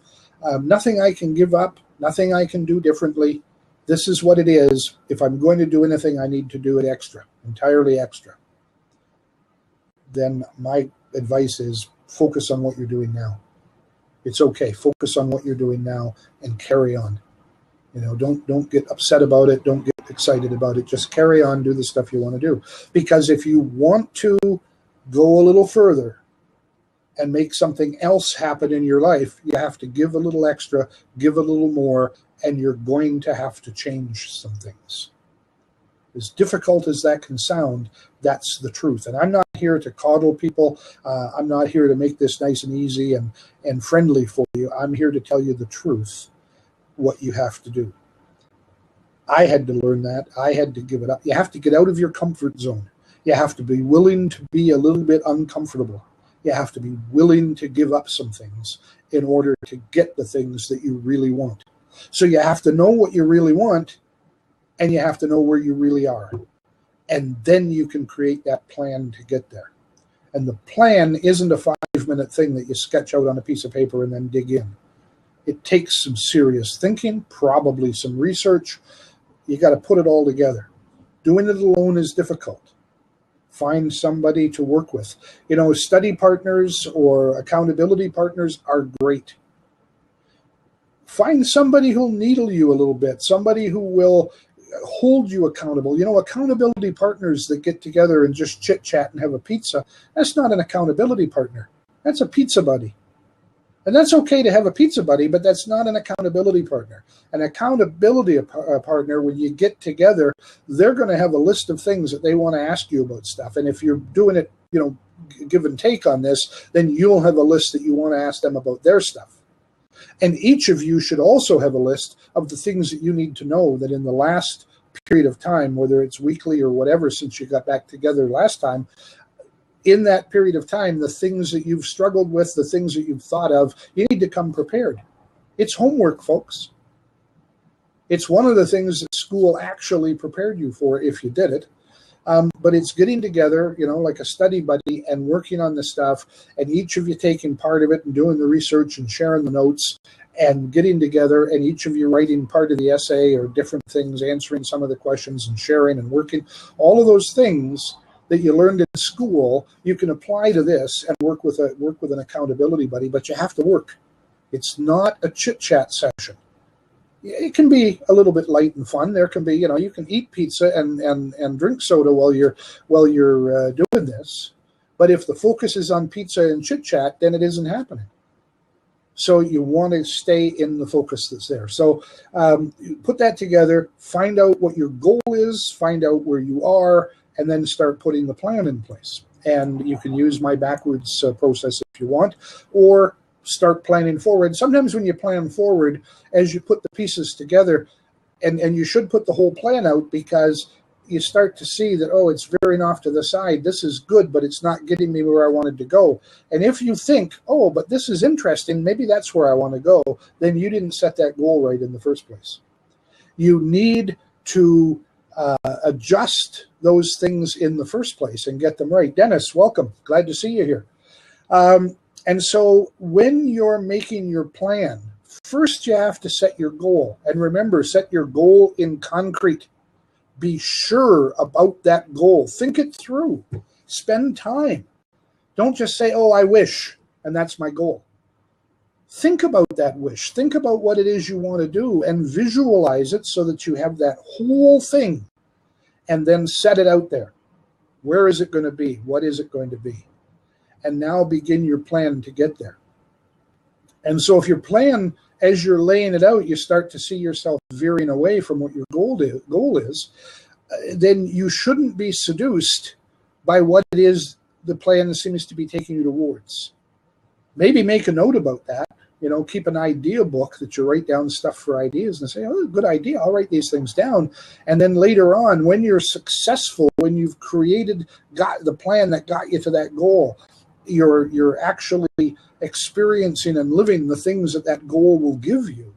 Nothing I can give up, nothing I can do differently. This is what it is. If I'm going to do anything, I need to do it extra, entirely extra. Then my advice is focus on what you're doing now. It's okay. Focus on what you're doing now and carry on. Don't get upset about it. Don't get excited about it. Just carry on, do the stuff you want to do. Because if you want to go a little further and make something else happen in your life, you have to give a little extra, give a little more, and you're going to have to change some things. As difficult as that can sound, that's the truth. And I'm not here to coddle people. I'm not here to make this nice and easy and friendly for you. I'm here to tell you the truth, what you have to do. I had to learn that. I had to give it up. You have to get out of your comfort zone. You have to be willing to be a little bit uncomfortable. You have to be willing to give up some things in order to get the things that you really want. So you have to know what you really want, and you have to know where you really are. And then you can create that plan to get there. And the plan isn't a 5-minute thing that you sketch out on a piece of paper and then dig in. It takes some serious thinking, probably some research. You got to put it all together. Doing it alone is difficult. Find somebody to work with. Study partners or accountability partners are great. Find somebody who'll needle you a little bit, somebody who will hold you accountable. Accountability partners that get together and just chit-chat and have a pizza, that's not an accountability partner. That's a pizza buddy. And that's okay to have a pizza buddy, but that's not an accountability partner. An accountability partner, when you get together, they're going to have a list of things that they want to ask you about stuff. And if you're doing it, give and take on this, then you'll have a list that you want to ask them about their stuff. And each of you should also have a list of the things that you need to know that in the last period of time, whether it's weekly or whatever, since you got back together last time, in that period of time, the things that you've struggled with, the things that you've thought of, you need to come prepared. It's homework, folks. It's one of the things that school actually prepared you for if you did it. But it's getting together, like a study buddy and working on the stuff, and each of you taking part of it and doing the research and sharing the notes and getting together, and each of you writing part of the essay or different things, answering some of the questions and sharing and working. All of those things that you learned in school, you can apply to this and work with an accountability buddy, but you have to work. It's not a chit-chat session. It can be a little bit light and fun. There can be, you can eat pizza and drink soda while you're doing this. But if the focus is on pizza and chit chat, then it isn't happening. So you want to stay in the focus that's there. So put that together, find out what your goal is, find out where you are, and then start putting the plan in place. And you can use my backwards process if you want, or start planning forward. Sometimes when you plan forward, as you put the pieces together, and you should put the whole plan out, because you start to see that, oh, it's veering off to the side. This is good, but it's not getting me where I wanted to go. And if you think, oh, but this is interesting, maybe that's where I want to go, then you didn't set that goal right in the first place. You need to adjust those things in the first place and get them right. Dennis, welcome. Glad to see you here. And so when you're making your plan, first you have to set your goal. And remember, set your goal in concrete. Be sure about that goal. Think it through. Spend time. Don't just say, oh, I wish, and that's my goal. Think about that wish. Think about what it is you want to do and visualize it so that you have that whole thing, and then set it out there. Where is it going to be? What is it going to be? And now begin your plan to get there. And so if your plan, as you're laying it out, you start to see yourself veering away from what your goal is, then you shouldn't be seduced by what it is the plan seems to be taking you towards. Maybe make a note about that. Keep an idea book that you write down stuff for ideas and say, oh, good idea. I'll write these things down. And then later on, when you're successful, when you've got the plan that got you to that goal, you're actually experiencing and living the things that goal will give you,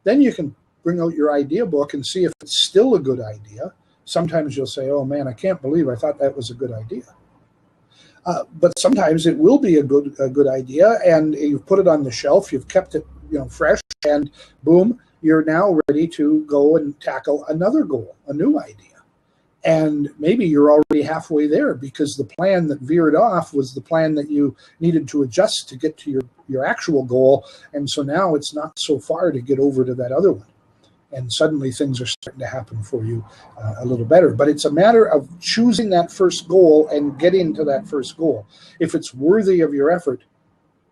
then you can bring out your idea book and see if it's still a good idea. Sometimes you'll say, oh man, I can't believe I thought that was a good idea. But sometimes it will be a good idea, and you've put it on the shelf, you've kept it fresh, and boom, you're now ready to go and tackle another goal, a new idea. And maybe you're already halfway there, because the plan that veered off was the plan that you needed to adjust to get to your actual goal. And so now it's not so far to get over to that other one. And suddenly things are starting to happen for you a little better. But it's a matter of choosing that first goal and getting to that first goal. If it's worthy of your effort,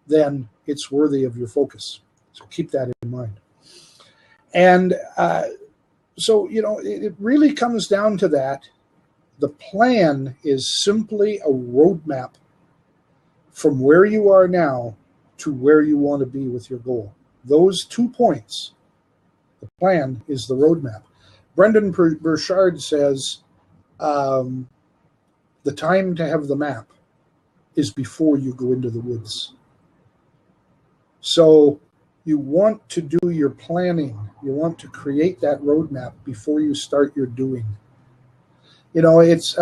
then it's worthy of your focus. So keep that in mind. And so, it really comes down to that. The plan is simply a roadmap from where you are now to where you want to be with your goal. Those 2 points, the plan is the roadmap. Brendan Burchard says, the time to have the map is before you go into the woods. So you want to do your planning. You want to create that roadmap before you start your doing. It's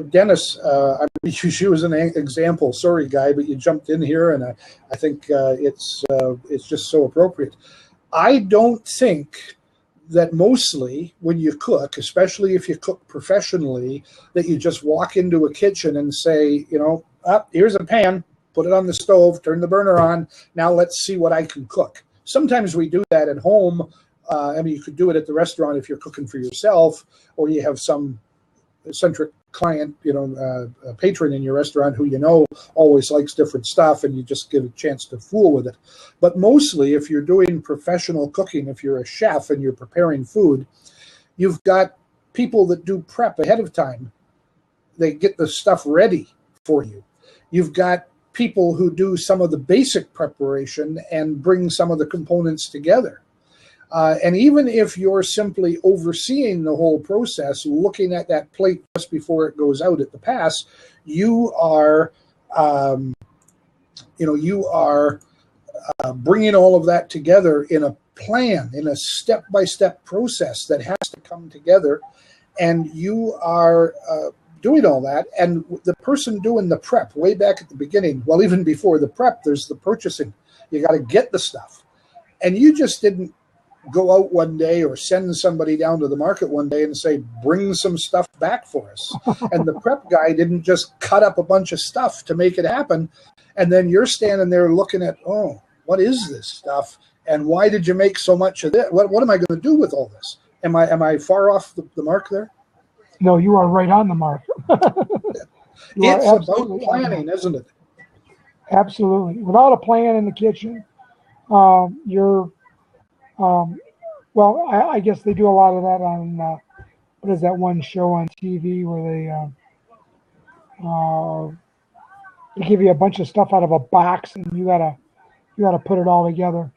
Dennis. I'm going to use you as an example. Sorry, Guy, but you jumped in here, and I think it's just so appropriate. I don't think that mostly when you cook, especially if you cook professionally, that you just walk into a kitchen and say, here's a pan, put it on the stove, turn the burner on. Now let's see what I can cook. Sometimes we do that at home. You could do it at the restaurant if you're cooking for yourself, or you have some eccentric client, a patron in your restaurant who always likes different stuff, and you just get a chance to fool with it. But mostly, if you're doing professional cooking, if you're a chef and you're preparing food, you've got people that do prep ahead of time. They get the stuff ready for you. You've got people who do some of the basic preparation and bring some of the components together. And even if you're simply overseeing the whole process, looking at that plate just before it goes out at the pass, you are bringing all of that together in a plan, in a step-by-step process that has to come together. And you are doing all that, and the person doing the prep way back at the beginning, well, even before the prep, there's the purchasing. You got to get the stuff. And you just didn't go out one day or send somebody down to the market one day and say, bring some stuff back for us. And the prep guy didn't just cut up a bunch of stuff to make it happen. And then you're standing there looking at, oh, what is this stuff? And why did you make so much of it? What am I going to do with all this? Am I far off the mark there? No, you are right on the mark. It's about planning, isn't it? Absolutely. Without a plan in the kitchen, you're, well, I guess they do a lot of that on, what is that one show on TV where they give you a bunch of stuff out of a box and you gotta put it all together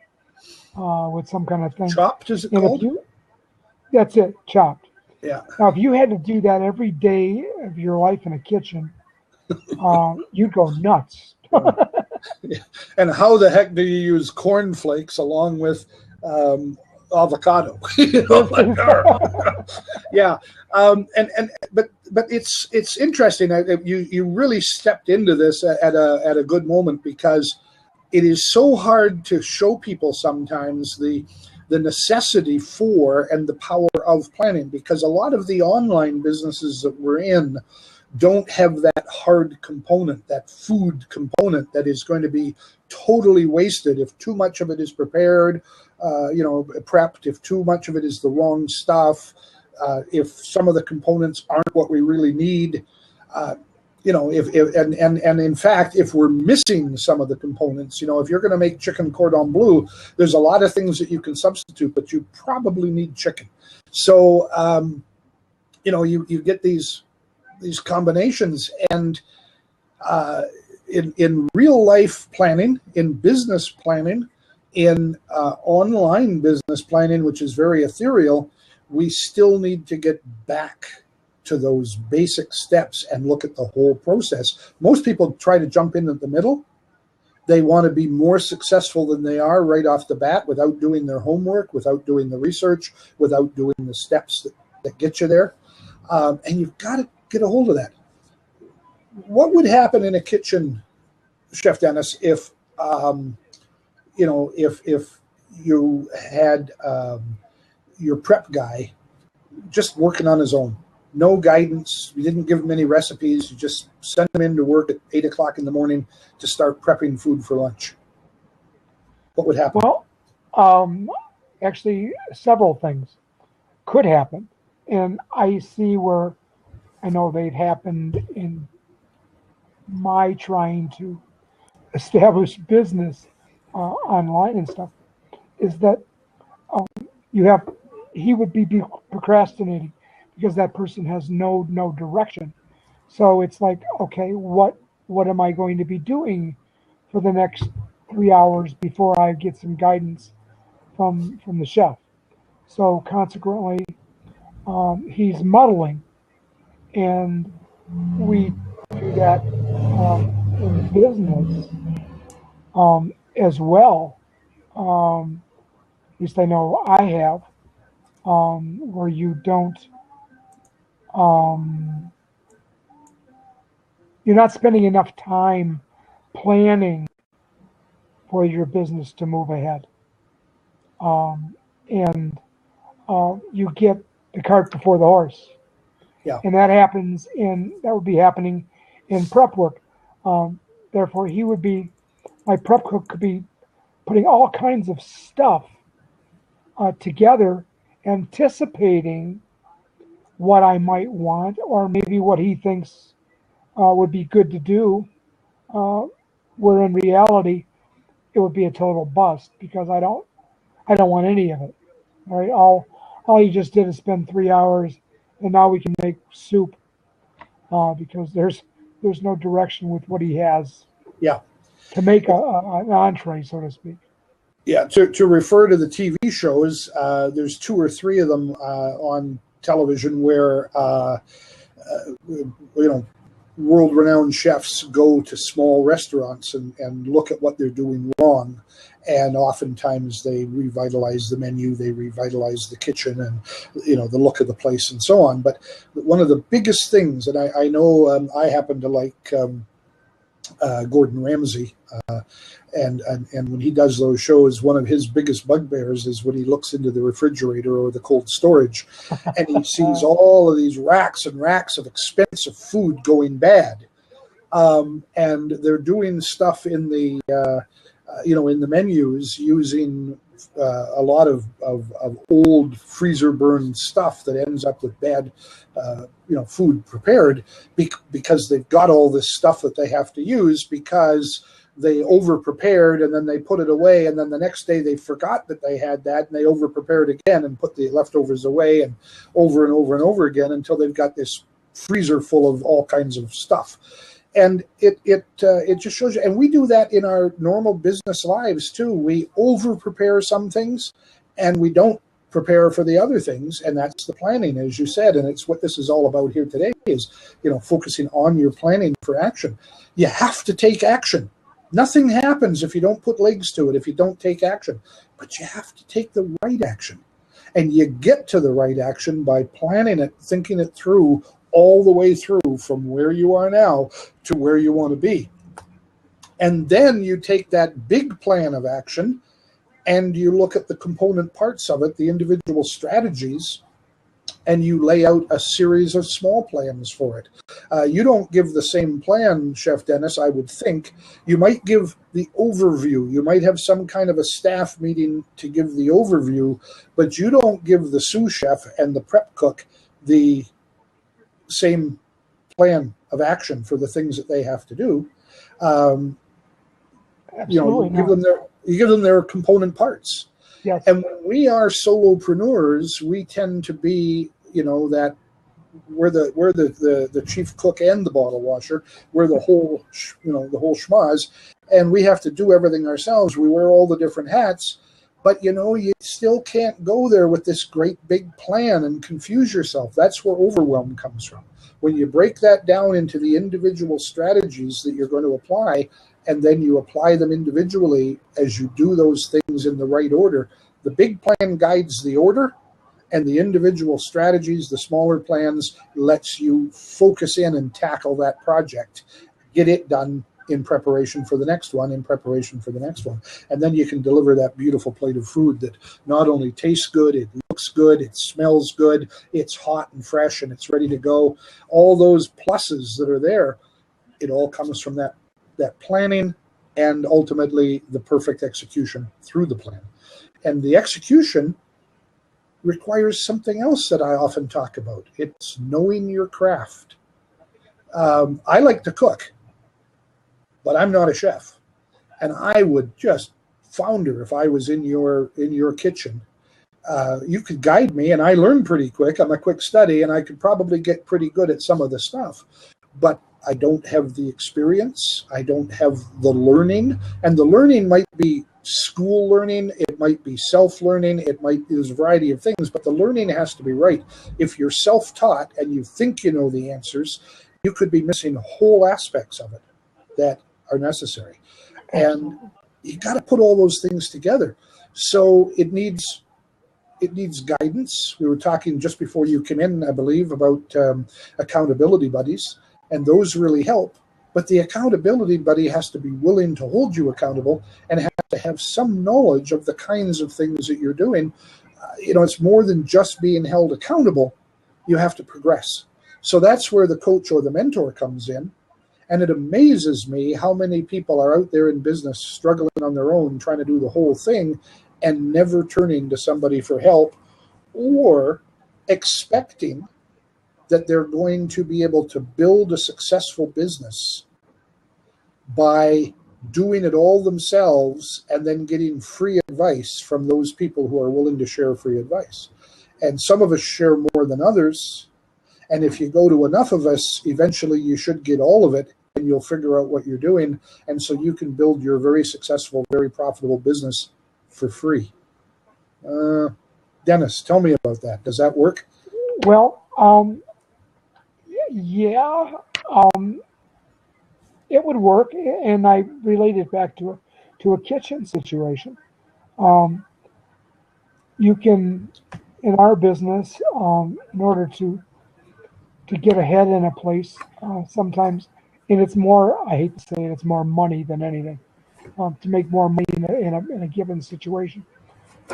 with some kind of thing. Chopped, is it called? That's it, Chopped. Yeah. Now, if you had to do that every day of your life in a kitchen, you'd go nuts. And how the heck do you use cornflakes along with avocado? Yeah. But it's interesting. You really stepped into this at a good moment, because it is so hard to show people sometimes the necessity for and the power of planning, because a lot of the online businesses that we're in don't have that hard component, that food component that is going to be totally wasted if too much of it is prepared, prepped, if too much of it is the wrong stuff, if some of the components aren't what we really need. And in fact, if we're missing some of the components, if you're going to make chicken cordon bleu, there's a lot of things that you can substitute, but you probably need chicken. So, you get these combinations, and in real life planning, in business planning, in online business planning, which is very ethereal, we still need to get back to those basic steps and look at the whole process. Most people try to jump in at the middle. They want to be more successful than they are right off the bat without doing their homework, without doing the research, without doing the steps that get you there. And you've got to get a hold of that. What would happen in a kitchen, Chef Dennis, if if you had your prep guy just working on his own? No guidance. You didn't give him any recipes. You just sent him in to work at 8 o'clock in the morning to start prepping food for lunch. What would happen? Well, actually, several things could happen. And I see where I know they've happened in my trying to establish business online and stuff, is that he would be procrastinating, because that person has no direction. So it's like, okay, what am I going to be doing for the next 3 hours before I get some guidance from the chef? So consequently, he's muddling, and we do that in business as well. At least I know I have, where you don't. You're not spending enough time planning for your business to move ahead. And you get the cart before the horse. Yeah. And that would be happening in prep work. Therefore, my prep cook could be putting all kinds of stuff together, anticipating what I might want, or maybe what he thinks would be good to do, where in reality it would be a total bust, because I don't want any of it. All right, all he just did is spend 3 hours, and now we can make soup because there's no direction with what he has. Yeah. To make an entree, so to speak. Yeah. To refer to the TV shows, there's 2 or 3 of them on television where world-renowned chefs go to small restaurants and look at what they're doing wrong, and oftentimes they revitalize the menu, they revitalize the kitchen, and the look of the place and so on. But one of the biggest things, and I know I happen to like Gordon Ramsay, and when he does those shows, one of his biggest bugbears is when he looks into the refrigerator or the cold storage, and he sees all of these racks and racks of expensive food going bad, and they're doing stuff in the in the menus using a lot of old freezer burned stuff that ends up with bad food prepared because they've got all this stuff that they have to use because they over prepared and then they put it away, and then the next day they forgot that they had that and they over prepared again and put the leftovers away, and over and over and over again until they've got this freezer full of all kinds of stuff. And it just shows you, and we do that in our normal business lives too. We over prepare some things and we don't prepare for the other things, and that's the planning, as you said, and it's what this is all about here today, is focusing on your planning for action. You have to take action. Nothing happens if you don't put legs to it, if you don't take action. But you have to take the right action. And you get to the right action by planning it, thinking it through all the way through from where you are now to where you want to be. And then you take that big plan of action and you look at the component parts of it, the individual strategies, and you lay out a series of small plans for it. You don't give the same plan, Chef Dennis, I would think. You might give the overview. You might have some kind of a staff meeting to give the overview, but you don't give the sous chef and the prep cook the same plan of action for the things that they have to do. You give them their component parts. Yes. And when we are solopreneurs, we tend to be, that we're the chief cook and the bottle washer. We're the whole schmoz, and we have to do everything ourselves. We wear all the different hats, but you still can't go there with this great big plan and confuse yourself. That's where overwhelm comes from. When you break that down into the individual strategies that you're going to apply, and then you apply them individually as you do those things in the right order, the big plan guides the order, and the individual strategies, the smaller plans, lets you focus in and tackle that project, get it done in preparation for the next one, And then you can deliver that beautiful plate of food that not only tastes good, it looks good, it smells good, it's hot and fresh, and it's ready to go. All those pluses that are there, it all comes from that planning and ultimately the perfect execution through the plan. And the execution requires something else that I often talk about. It's knowing your craft. I like to cook, but I'm not a chef. And I would just founder if I was in your kitchen. You could guide me, and I learn pretty quick. I'm a quick study, and I could probably get pretty good at some of the stuff. But I don't have the experience. I don't have the learning. And the learning might be school learning. It might be self-learning. There's a variety of things, but the learning has to be right. If you're self-taught and you think you know the answers, you could be missing whole aspects of it that are necessary. And you got to put all those things together. So it needs guidance. We were talking just before you came in, I believe, about accountability buddies, and those really help. But the accountability buddy has to be willing to hold you accountable and has to have some knowledge of the kinds of things that you're doing. It's more than just being held accountable. You have to progress. So that's where the coach or the mentor comes in. And it amazes me how many people are out there in business struggling on their own, trying to do the whole thing and never turning to somebody for help, or expecting that they're going to be able to build a successful business by doing it all themselves and then getting free advice from those people who are willing to share free advice. And some of us share more than others. And if you go to enough of us, eventually you should get all of it, and you'll figure out what you're doing. And so you can build your very successful, very profitable business for free. Dennis, tell me about that. Does that work? Well, yeah. it would work, and I relate it back to a kitchen situation. Um, you can, in our business, in order to get ahead in a place, sometimes, and it's more, I hate to say it, it's more money than anything. To make more money in a given situation,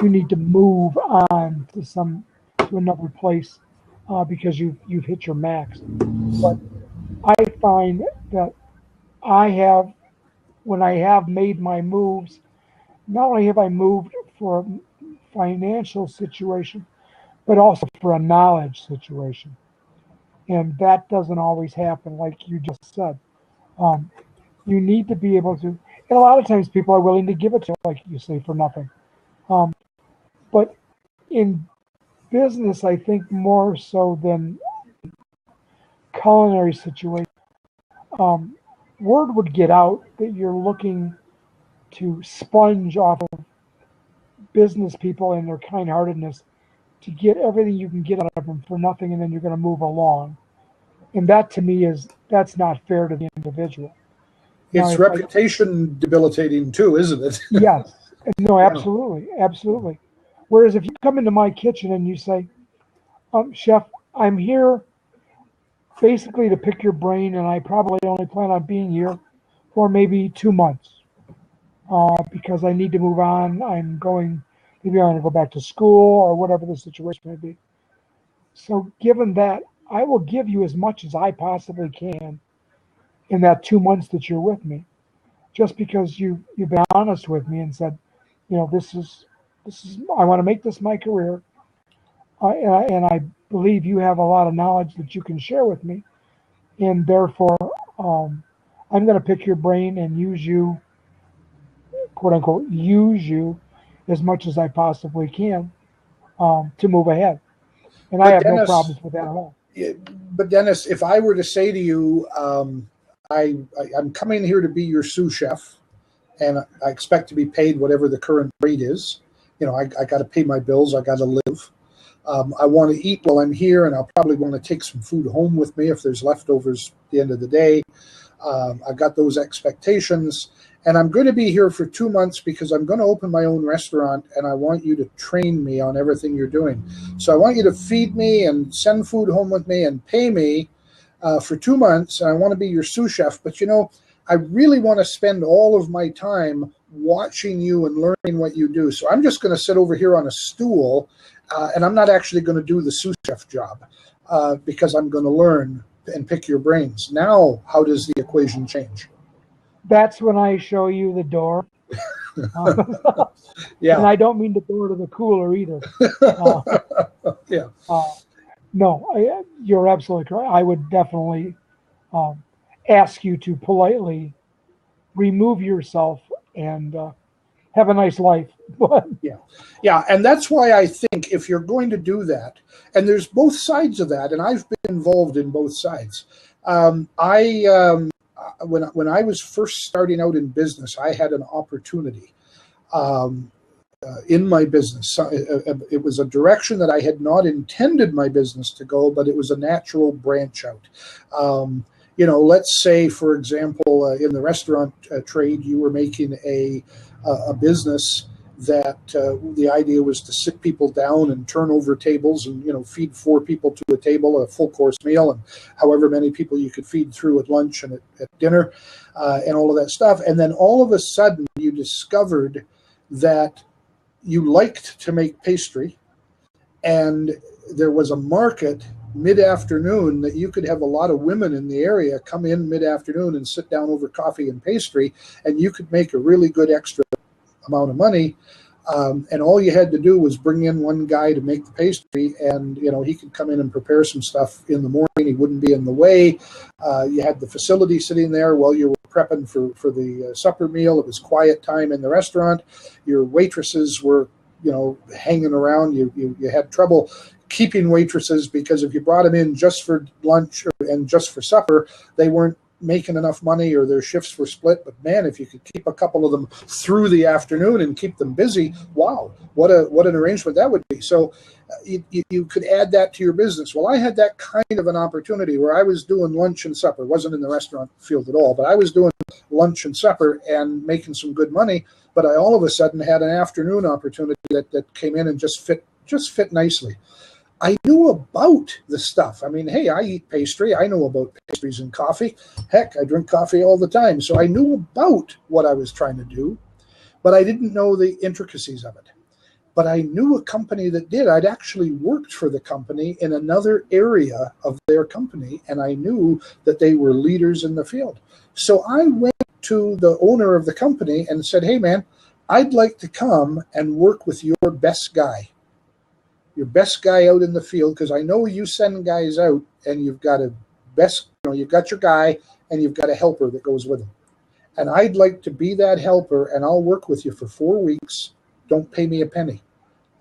you need to move on to another place because you've hit your max. But I find that I have when I have made my moves, not only have I moved for a financial situation, but also for a knowledge situation. And that doesn't always happen, like you just said. Um, you need to be able to, and a lot of times people are willing to give it to, you, like you say, for nothing. Um, but in business, I think more so than culinary situation, um, word would get out that you're looking to sponge off of business people and their kind-heartedness to get everything you can get out of them for nothing, and then you're going to move along. And that to me that's not fair to the individual. Now, It's reputation debilitating too, isn't it? yes, no, Yeah. absolutely, absolutely. Whereas if you come into my kitchen and you say, Chef, I'm here basically to pick your brain, and I probably only plan on being here for maybe 2 months because I need to move on. I'm going, maybe I'm going to go back to school or whatever the situation may be. So, given that, I will give you as much as I possibly can in that 2 months that you're with me, just because you've been honest with me and said, this is I want to make this my career, and I believe you have a lot of knowledge that you can share with me, and therefore um, I'm going to pick your brain and use you, quote unquote, use you as much as I possibly can to move ahead. And I But have no Dennis, problems with that at all. yeah, but Dennis, if I were to say to you, I'm coming here to be your sous chef, and I expect to be paid whatever the current rate is. I got to pay my bills. I got to live. I want to eat while I'm here, and I'll probably want to take some food home with me if there's leftovers at the end of the day. I've got those expectations, and I'm going to be here for 2 months because I'm going to open my own restaurant, and I want you to train me on everything you're doing. So I want you to feed me and send food home with me and pay me for 2 months, and I want to be your sous chef. But I really want to spend all of my time watching you and learning what you do. So I'm just going to sit over here on a stool, and I'm not actually going to do the sous chef job because I'm going to learn and pick your brains. Now, how does the equation change? That's when I show you the door. And Yeah. I don't mean the door to the cooler either. Uh, Yeah. uh, no, you're absolutely correct. I would definitely um, ask you to politely remove yourself and have a nice life. But Yeah. Yeah. And that's why I think if you're going to do that, and there's both sides of that, and I've been involved in both sides. When I was first starting out in business, I had an opportunity um, in my business. It was a direction that I had not intended my business to go, but it was a natural branch out. Let's say, for example, in the restaurant trade, you were making a business that the idea was to sit people down and turn over tables and feed four people to a table, a full course meal, and however many people you could feed through at lunch and at dinner, and all of that stuff. And then all of a sudden, you discovered that you liked to make pastry, and there was a market mid-afternoon that you could have a lot of women in the area come in mid-afternoon and sit down over coffee and pastry, and you could make a really good extra amount of money. And all you had to do was bring in one guy to make the pastry, and he could come in and prepare some stuff in the morning. He wouldn't be in the way. You had the facility sitting there while you were prepping for the supper meal. It was quiet time in the restaurant. Your waitresses were hanging around. You had trouble keeping waitresses because if you brought them in just for lunch and just for supper, they weren't making enough money or their shifts were split. But man, if you could keep a couple of them through the afternoon and keep them busy, wow, what an arrangement that would be. So you could add that to your business. Well, I had that kind of an opportunity where I was doing lunch and supper. Wasn't in the restaurant field at all, but I was doing lunch and supper and making some good money. But I all of a sudden had an afternoon opportunity that came in and just fit nicely. I knew about the stuff. I mean, hey, I eat pastry. I know about pastries and coffee. Heck, I drink coffee all the time. So I knew about what I was trying to do, but I didn't know the intricacies of it. But I knew a company that did. I'd actually worked for the company in another area of their company, and I knew that they were leaders in the field. So I went to the owner of the company and said, hey, man, I'd like to come and work with your best guy out in the field, because I know you send guys out and you've got you've got your guy and you've got a helper that goes with him. And I'd like to be that helper, and I'll work with you for 4 weeks. Don't pay me a penny.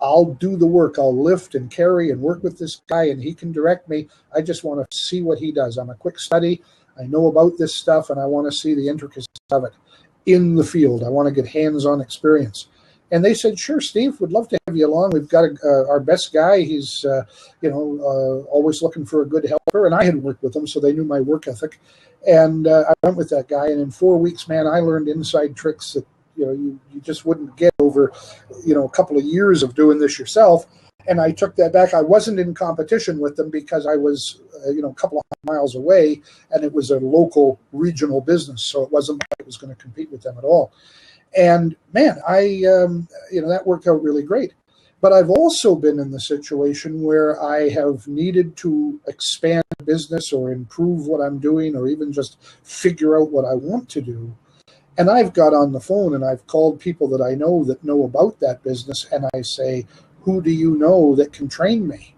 I'll do the work. I'll lift and carry and work with this guy, and he can direct me. I just want to see what he does. I'm a quick study. I know about this stuff, and I want to see the intricacies of it in the field. I want to get hands-on experience. And they said, sure, Steve, we'd love to have you along. We've got our best guy. He's, always looking for a good helper. And I had worked with him, so they knew my work ethic. And I went with that guy. And in 4 weeks, man, I learned inside tricks that, you just wouldn't get over, a couple of years of doing this yourself. And I took that back. I wasn't in competition with them because I was, a couple of miles away, and it was a local regional business. So it wasn't like I was going to compete with them at all. And man, that worked out really great. But I've also been in the situation where I have needed to expand business or improve what I'm doing, or even just figure out what I want to do. And I've got on the phone and I've called people that I know that know about that business. And I say, who do you know that can train me?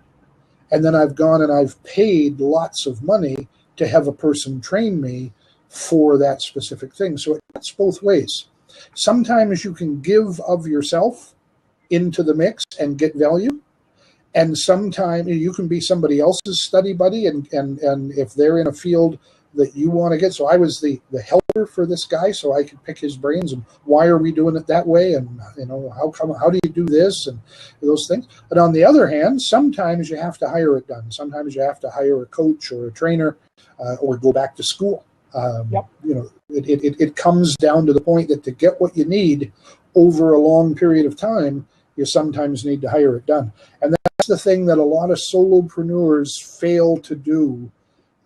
And then I've gone and I've paid lots of money to have a person train me for that specific thing. So it cuts both ways. Sometimes you can give of yourself into the mix and get value. And sometimes you can be somebody else's study buddy. And if they're in a field that you want to get. So I was the helper for this guy, so I could pick his brains and why are we doing it that way? And, how do you do this? And those things. But on the other hand, sometimes you have to hire it done. Sometimes you have to hire a coach or a trainer or go back to school. Yep. It comes down to the point that to get what you need over a long period of time, you sometimes need to hire it done. And that's the thing that a lot of solopreneurs fail to do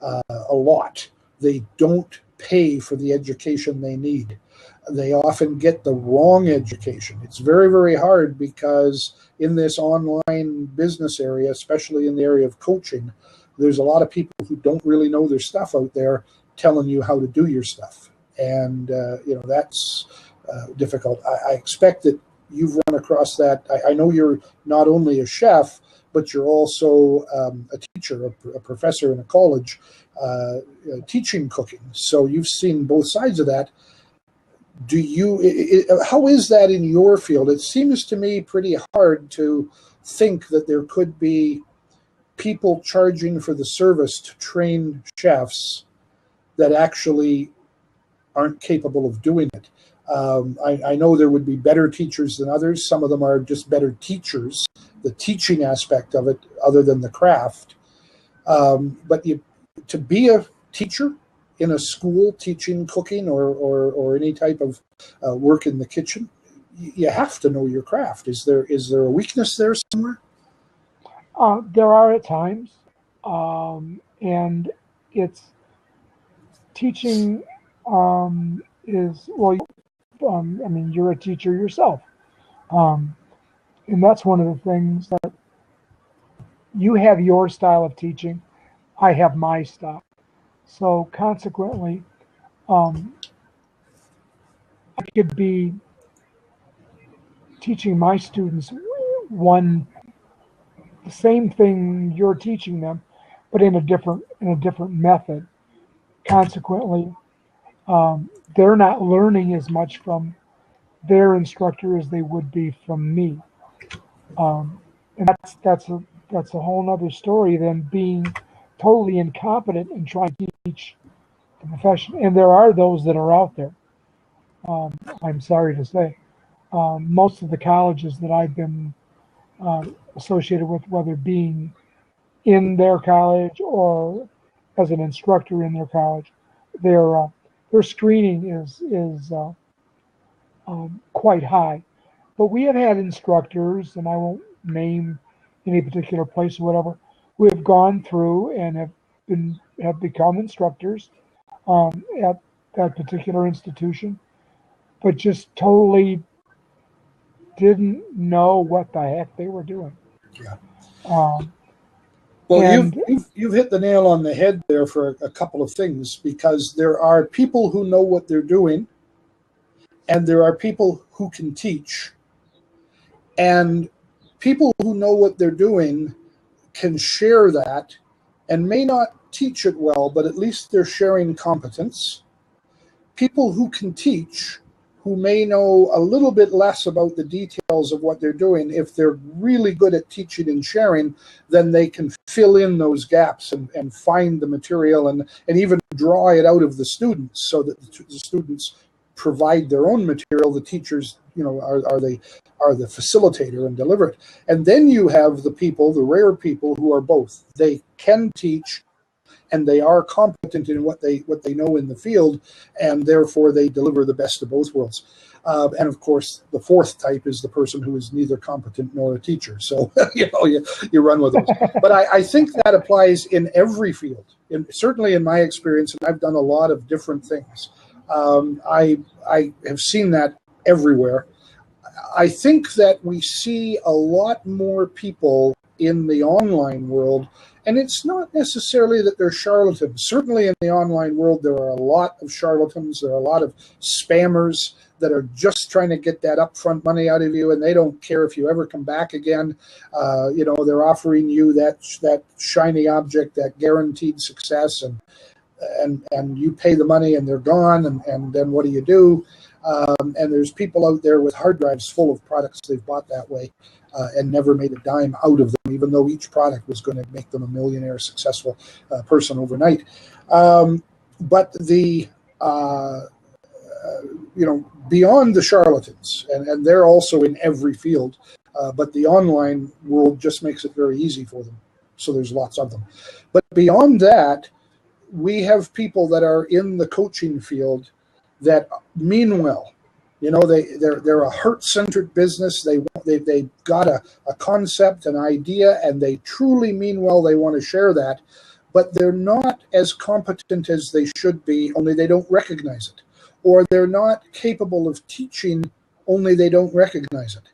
a lot. They don't pay for the education they need. They often get the wrong education. It's very, very hard because in this online business area, especially in the area of coaching, there's a lot of people who don't really know their stuff out there telling you how to do your stuff. And, that's difficult. I expect that you've run across that. I know you're not only a chef, but you're also a teacher, a professor in a college, teaching cooking. So you've seen both sides of that. How is that in your field? It seems to me pretty hard to think that there could be people charging for the service to train chefs that actually aren't capable of doing it. I know there would be better teachers than others. Some of them are just better teachers, the teaching aspect of it, other than the craft. But to be a teacher in a school teaching cooking or any type of work in the kitchen, you have to know your craft. Is there a weakness there somewhere? There are at times, and it's teaching is, well, you're a teacher yourself. And that's one of the things that you have your style of teaching. I have my style. So consequently, I could be teaching my students the same thing you're teaching them, but in a different method. Consequently, they're not learning as much from their instructor as they would be from me, and that's a whole nother story than being totally incompetent and trying to teach the profession. And there are those that are out there. I'm sorry to say. Most of the colleges that I've been associated with, whether being in their college or as an instructor in their college, their screening is quite high. But we have had instructors, and I won't name any particular place or whatever, who have gone through and have become instructors at that particular institution, but just totally didn't know what the heck they were doing. Yeah. Um, Well, and you've hit the nail on the head there for a couple of things, because there are people who know what they're doing, and there are people who can teach. And people who know what they're doing can share that and may not teach it well, but at least they're sharing competence. People who can teach, who may know a little bit less about the details of what they're doing, if they're really good at teaching and sharing, then they can fill in those gaps and find the material and even draw it out of the students, so that the students provide their own material. The teachers, are the facilitator and deliver it. And then you have the people, the rare people, who are both. They can teach, and they are competent in what they know in the field, and therefore they deliver the best of both worlds. And of course, the fourth type is the person who is neither competent nor a teacher. So you run with those. But I think that applies in every field. Certainly in my experience, and I've done a lot of different things. I have seen that everywhere. I think that we see a lot more people in the online world. And it's not necessarily that they're charlatans. Certainly in the online world, there are a lot of charlatans. There are a lot of spammers that are just trying to get that upfront money out of you, and they don't care if you ever come back again. They're offering you that shiny object, that guaranteed success, and you pay the money and they're gone, and then what do you do? And there's people out there with hard drives full of products they've bought that way. And never made a dime out of them, even though each product was going to make them a millionaire, successful person overnight. But beyond the charlatans, and they're also in every field, but the online world just makes it very easy for them. So there's lots of them. But beyond that, we have people that are in the coaching field that mean well. They're a heart-centered business. They've got a concept, an idea, and they truly mean well. They want to share that, but they're not as competent as they should be, only they don't recognize it. Or they're not capable of teaching, only they don't recognize it.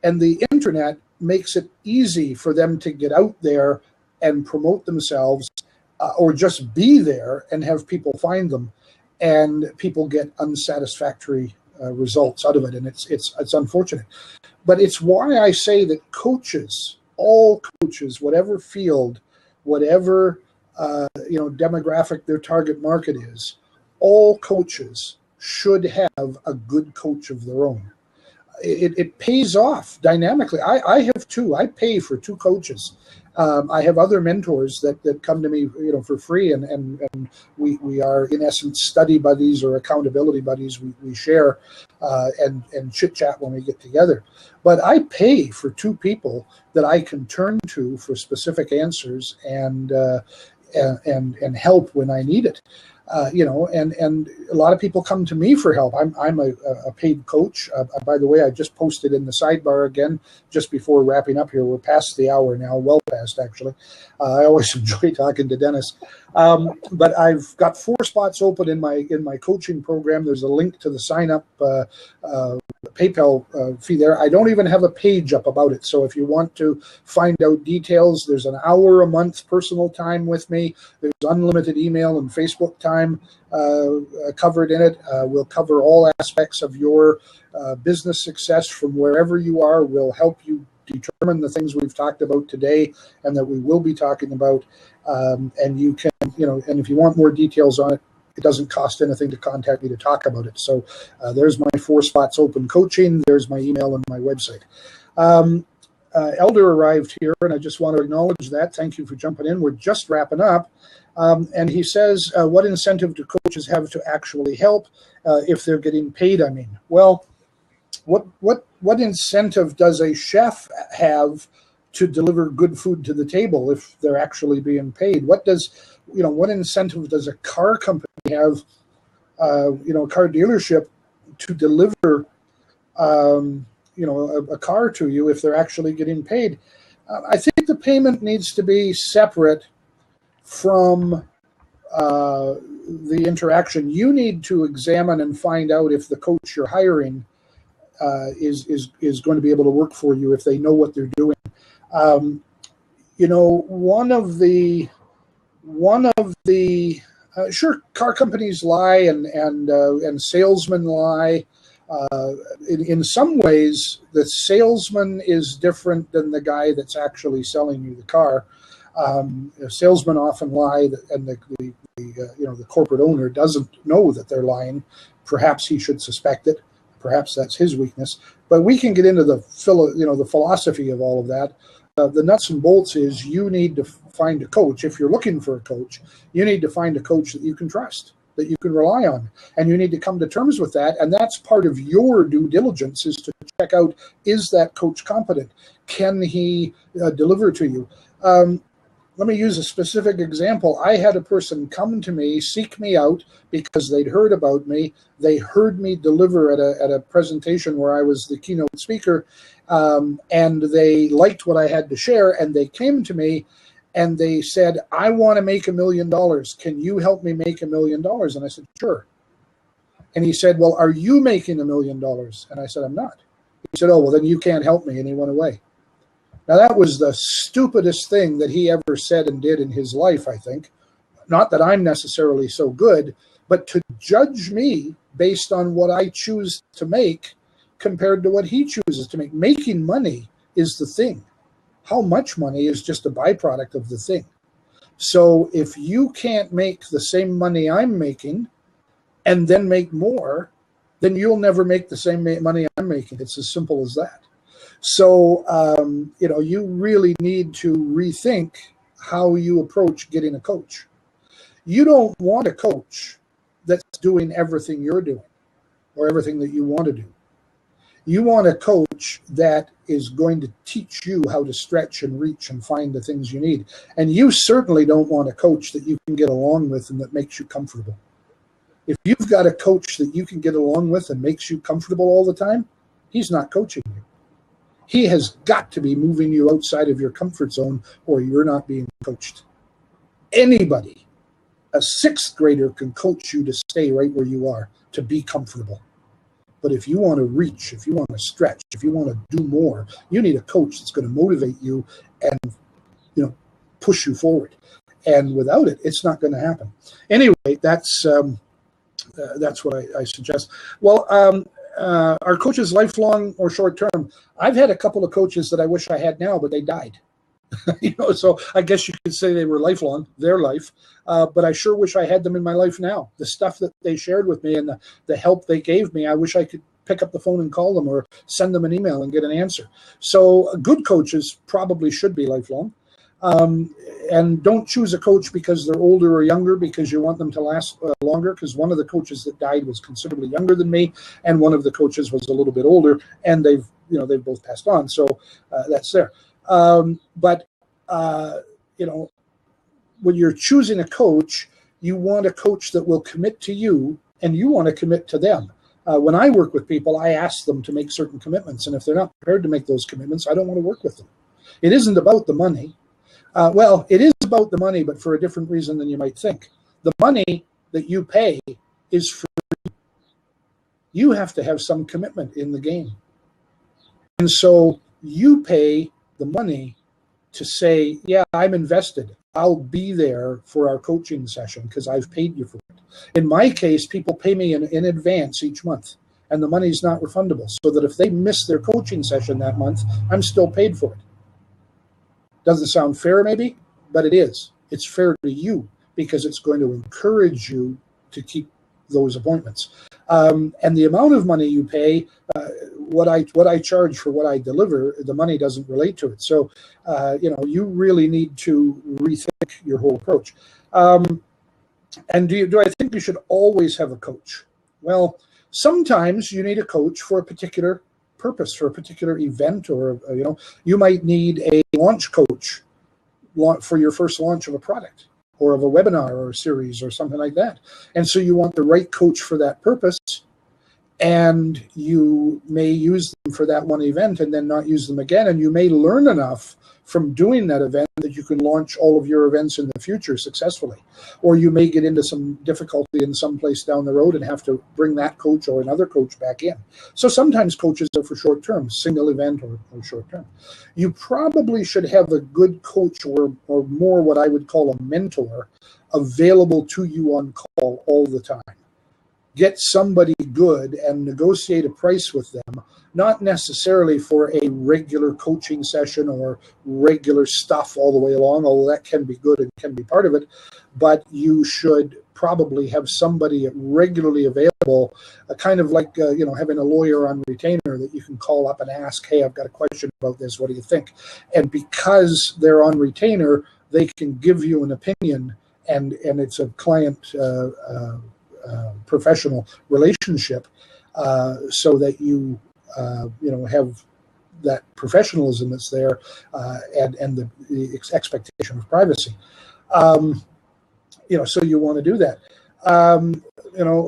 And the internet makes it easy for them to get out there and promote themselves, or just be there and have people find them, and people get unsatisfactory results out of it, and it's unfortunate. But it's why I say that coaches, all coaches, whatever field, whatever demographic their target market is, all coaches should have a good coach of their own. It pays off dynamically. I have two. I pay for two coaches. I have other mentors that come to me, for free, and we are in essence study buddies or accountability buddies. We share and chit chat when we get together. But I pay for two people that I can turn to for specific answers and help when I need it. And a lot of people come to me for help. I'm a paid coach. By the way, I just posted in the sidebar again, just before wrapping up here. We're past the hour now, well past actually. I always enjoy talking to Dennis. But I've got 4 spots open in my coaching program. There's a link to the sign up PayPal fee there. I don't even have a page up about it. So if you want to find out details, there's an hour a month personal time with me. There's unlimited email and Facebook time covered in it. We'll cover all aspects of your business success from wherever you are. We'll help you determine the things we've talked about today and that we will be talking about. And you can, and if you want more details on it, it doesn't cost anything to contact me to talk about it. So there's my 4 spots open coaching. There's my email and my website. Elder arrived here, and I just want to acknowledge that. Thank you for jumping in. We're just wrapping up. And he says, what incentive do coaches have to actually help if they're getting paid? I mean, well, what incentive does a chef have to deliver good food to the table if they're actually being paid? What incentive does a car company have, a car dealership to deliver, a car to you if they're actually getting paid? I think the payment needs to be separate from the interaction. You need to examine and find out if the coach you're hiring is going to be able to work for you, if they know what they're doing. Sure, car companies lie and salesmen lie. In some ways, the salesman is different than the guy that's actually selling you the car. Salesmen often lie, and the corporate owner doesn't know that they're lying. Perhaps he should suspect it. Perhaps that's his weakness. But we can get into the philosophy of all of that. The nuts and bolts is you need to find a coach. If you're looking for a coach, you need to find a coach that you can trust, that you can rely on, and you need to come to terms with that. And that's part of your due diligence, is to check out, is that coach competent? Can he deliver to you? Let me use a specific example. I had a person come to me, seek me out because they'd heard about me. They heard me deliver at a presentation where I was the keynote speaker, and they liked what I had to share, and they came to me and they said, I want to make $1 million. Can you help me make $1 million? And I said, sure. And he said, well, are you making $1 million? And I said, I'm not. He said, oh, well, then you can't help me. And he went away. Now, that was the stupidest thing that he ever said and did in his life, I think. Not that I'm necessarily so good, but to judge me based on what I choose to make compared to what he chooses to make. Making money is the thing. How much money is just a byproduct of the thing. So if you can't make the same money I'm making and then make more, then you'll never make the same money I'm making. It's as simple as that. So, you really need to rethink how you approach getting a coach. You don't want a coach that's doing everything you're doing or everything that you want to do. You want a coach that is going to teach you how to stretch and reach and find the things you need. And you certainly don't want a coach that you can get along with and that makes you comfortable. If you've got a coach that you can get along with and makes you comfortable all the time, he's not coaching you. He has got to be moving you outside of your comfort zone, or you're not being coached. Anybody, a sixth grader, can coach you to stay right where you are, to be comfortable. But if you want to reach, if you want to stretch, if you want to do more, you need a coach that's going to motivate you and push you forward. And without it, it's not going to happen. Anyway, that's what I suggest. Well, are coaches lifelong or short term? I've had a couple of coaches that I wish I had now, but they died. So I guess you could say they were lifelong, their life. But I sure wish I had them in my life now. The stuff that they shared with me and the help they gave me, I wish I could pick up the phone and call them or send them an email and get an answer. So good coaches probably should be lifelong. And don't choose a coach because they're older or younger because you want them to last longer, because one of the coaches that died was considerably younger than me, and one of the coaches was a little bit older, and they've both passed on. So that's there. But when you're choosing a coach, you want a coach that will commit to you, and you want to commit to them. When I work with people, I ask them to make certain commitments, and if they're not prepared to make those commitments, I don't want to work with them. It isn't about the money. Well, it is about the money, but for a different reason than you might think. The money that you pay is for you. You have to have some commitment in the game. And so you pay the money to say, yeah, I'm invested. I'll be there for our coaching session because I've paid you for it. In my case, people pay me in advance each month, and the money's not refundable, so that if they miss their coaching session that month, I'm still paid for it. Doesn't sound fair maybe, but it is. It's fair to you because it's going to encourage you to keep those appointments. And the amount of money you pay, what I charge for what I deliver, the money doesn't relate to it. So, you really need to rethink your whole approach. And do I think you should always have a coach? Well, sometimes you need a coach for a particular purpose, for a particular event, or you might need a launch coach for your first launch of a product, or of a webinar or a series or something like that. And so you want the right coach for that purpose, and you may use them for that one event and then not use them again. And you may learn enough from doing that event that you can launch all of your events in the future successfully. Or you may get into some difficulty in some place down the road and have to bring that coach or another coach back in. So sometimes coaches are for short term, single event or short term. You probably should have a good coach, or more what I would call a mentor, available to you on call all the time. Get somebody good and negotiate a price with them, not necessarily for a regular coaching session or regular stuff all the way along, although that can be good and can be part of it, but you should probably have somebody regularly available, kind of like having a lawyer on retainer that you can call up and ask, hey, I've got a question about this, what do you think? And because they're on retainer, they can give you an opinion, and it's a client professional relationship, so that you have that professionalism that's there, and the expectation of privacy. So you want to do that.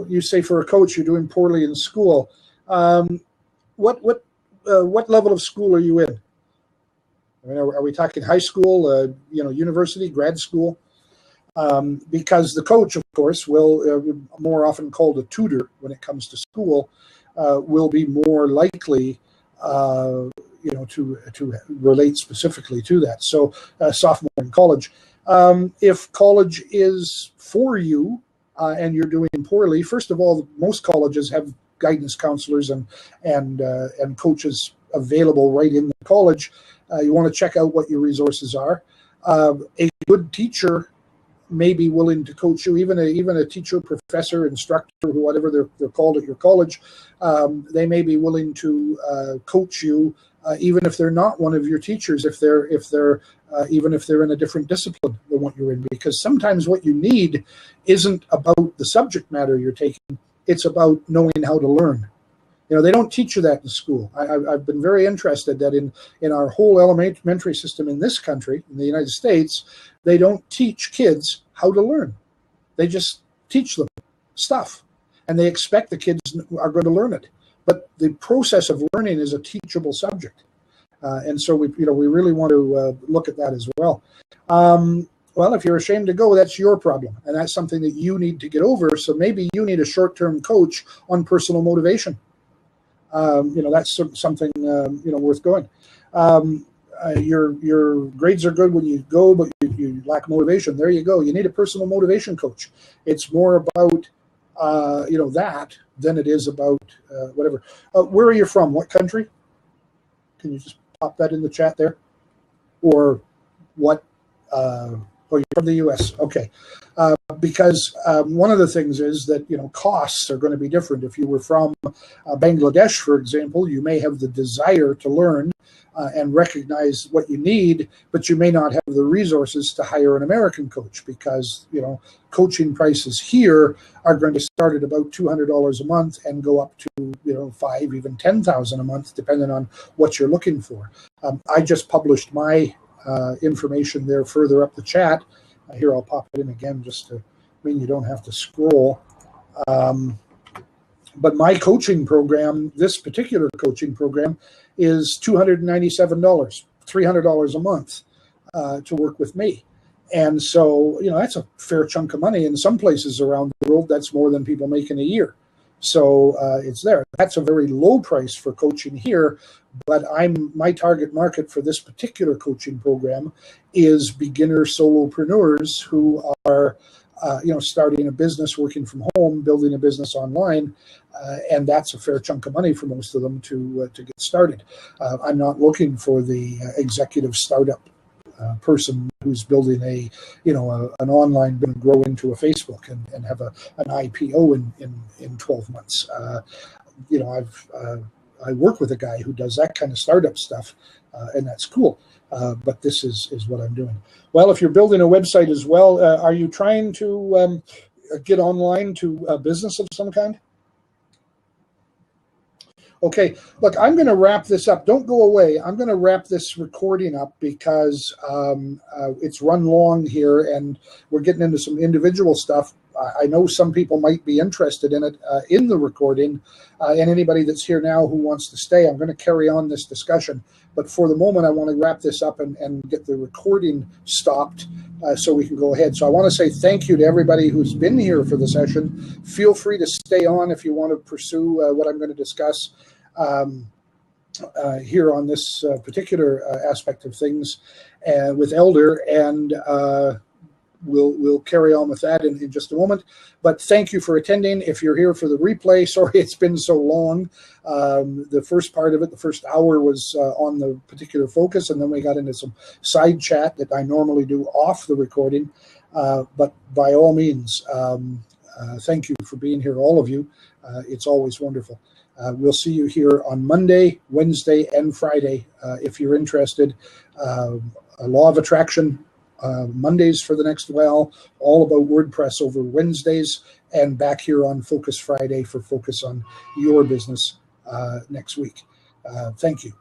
You say for a coach you're doing poorly in school. What level of school are you in? I mean, are we talking high school, university, grad school? Because the coach, of course, will, more often called a tutor when it comes to school, will be more likely, to relate specifically to that. So, sophomore in college. If college is for you and you're doing poorly, first of all, most colleges have guidance counselors and coaches available right in the college. You want to check out what your resources are. A good teacher may be willing to coach you, even a teacher, professor, instructor, whatever they're called at your college. They may be willing to coach you, even if they're not one of your teachers, even if they're in a different discipline than what you're in, because sometimes what you need isn't about the subject matter you're taking, it's about knowing how to learn. They don't teach you that in school. I've been very interested that in our whole elementary system in this country, in the United States, they don't teach kids how to learn. They just teach them stuff, and they expect the kids are going to learn it. But the process of learning is a teachable subject, and so we really want to look at that as well. Well, if you're ashamed to go, that's your problem, and that's something that you need to get over. So maybe you need a short-term coach on personal motivation. That's something worth going. Your grades are good when you go, but you lack motivation. There you go. You need a personal motivation coach. It's more about that than it is about whatever. Where are you from? What country? Can you just pop that in the chat there? Or what? You're from the U.S. Okay. Because one of the things is that costs are going to be different. If you were from Bangladesh, for example, you may have the desire to learn and recognize what you need, but you may not have the resources to hire an American coach, because coaching prices here are going to start at about $200 a month and go up to $5,000, even $10,000 a month, depending on what you're looking for. I just published my information there further up the chat. Here, I'll pop it in again just to mean you don't have to scroll. But my coaching program, this particular coaching program, is $297, $300 a month to work with me. And so, that's a fair chunk of money. In some places around the world, that's more than people make in a year. So it's there. That's a very low price for coaching here, but my target market for this particular coaching program is beginner solopreneurs who are, starting a business, working from home, building a business online, and that's a fair chunk of money for most of them to get started. I'm not looking for the executive startup person who's building an online going to grow into a Facebook and have an IPO in 12 months. I work with a guy who does that kind of startup stuff, and that's cool. But this is what I'm doing. Well, if you're building a website as well, are you trying to get online to a business of some kind? Okay, look, I'm going to wrap this up. Don't go away. I'm going to wrap this recording up because it's run long here and we're getting into some individual stuff. I know some people might be interested in it, in the recording, and anybody that's here now who wants to stay, I'm going to carry on this discussion. But for the moment, I want to wrap this up and get the recording stopped so we can go ahead. So I want to say thank you to everybody who's been here for the session. Feel free to stay on if you want to pursue what I'm going to discuss here on this particular aspect of things with Elder, and we'll carry on with that in just a moment. But thank you for attending. If you're here for the replay, sorry it's been so long. The first part of it, the first hour, was on the particular focus, and then we got into some side chat that I normally do off the recording. But by all means, thank you for being here, all of you. It's always wonderful. We'll see you here on Monday, Wednesday, and Friday if you're interested. Law of Attraction Mondays for the next while, all about WordPress over Wednesdays, and back here on Focus Friday for Focus on Your Business next week. Thank you.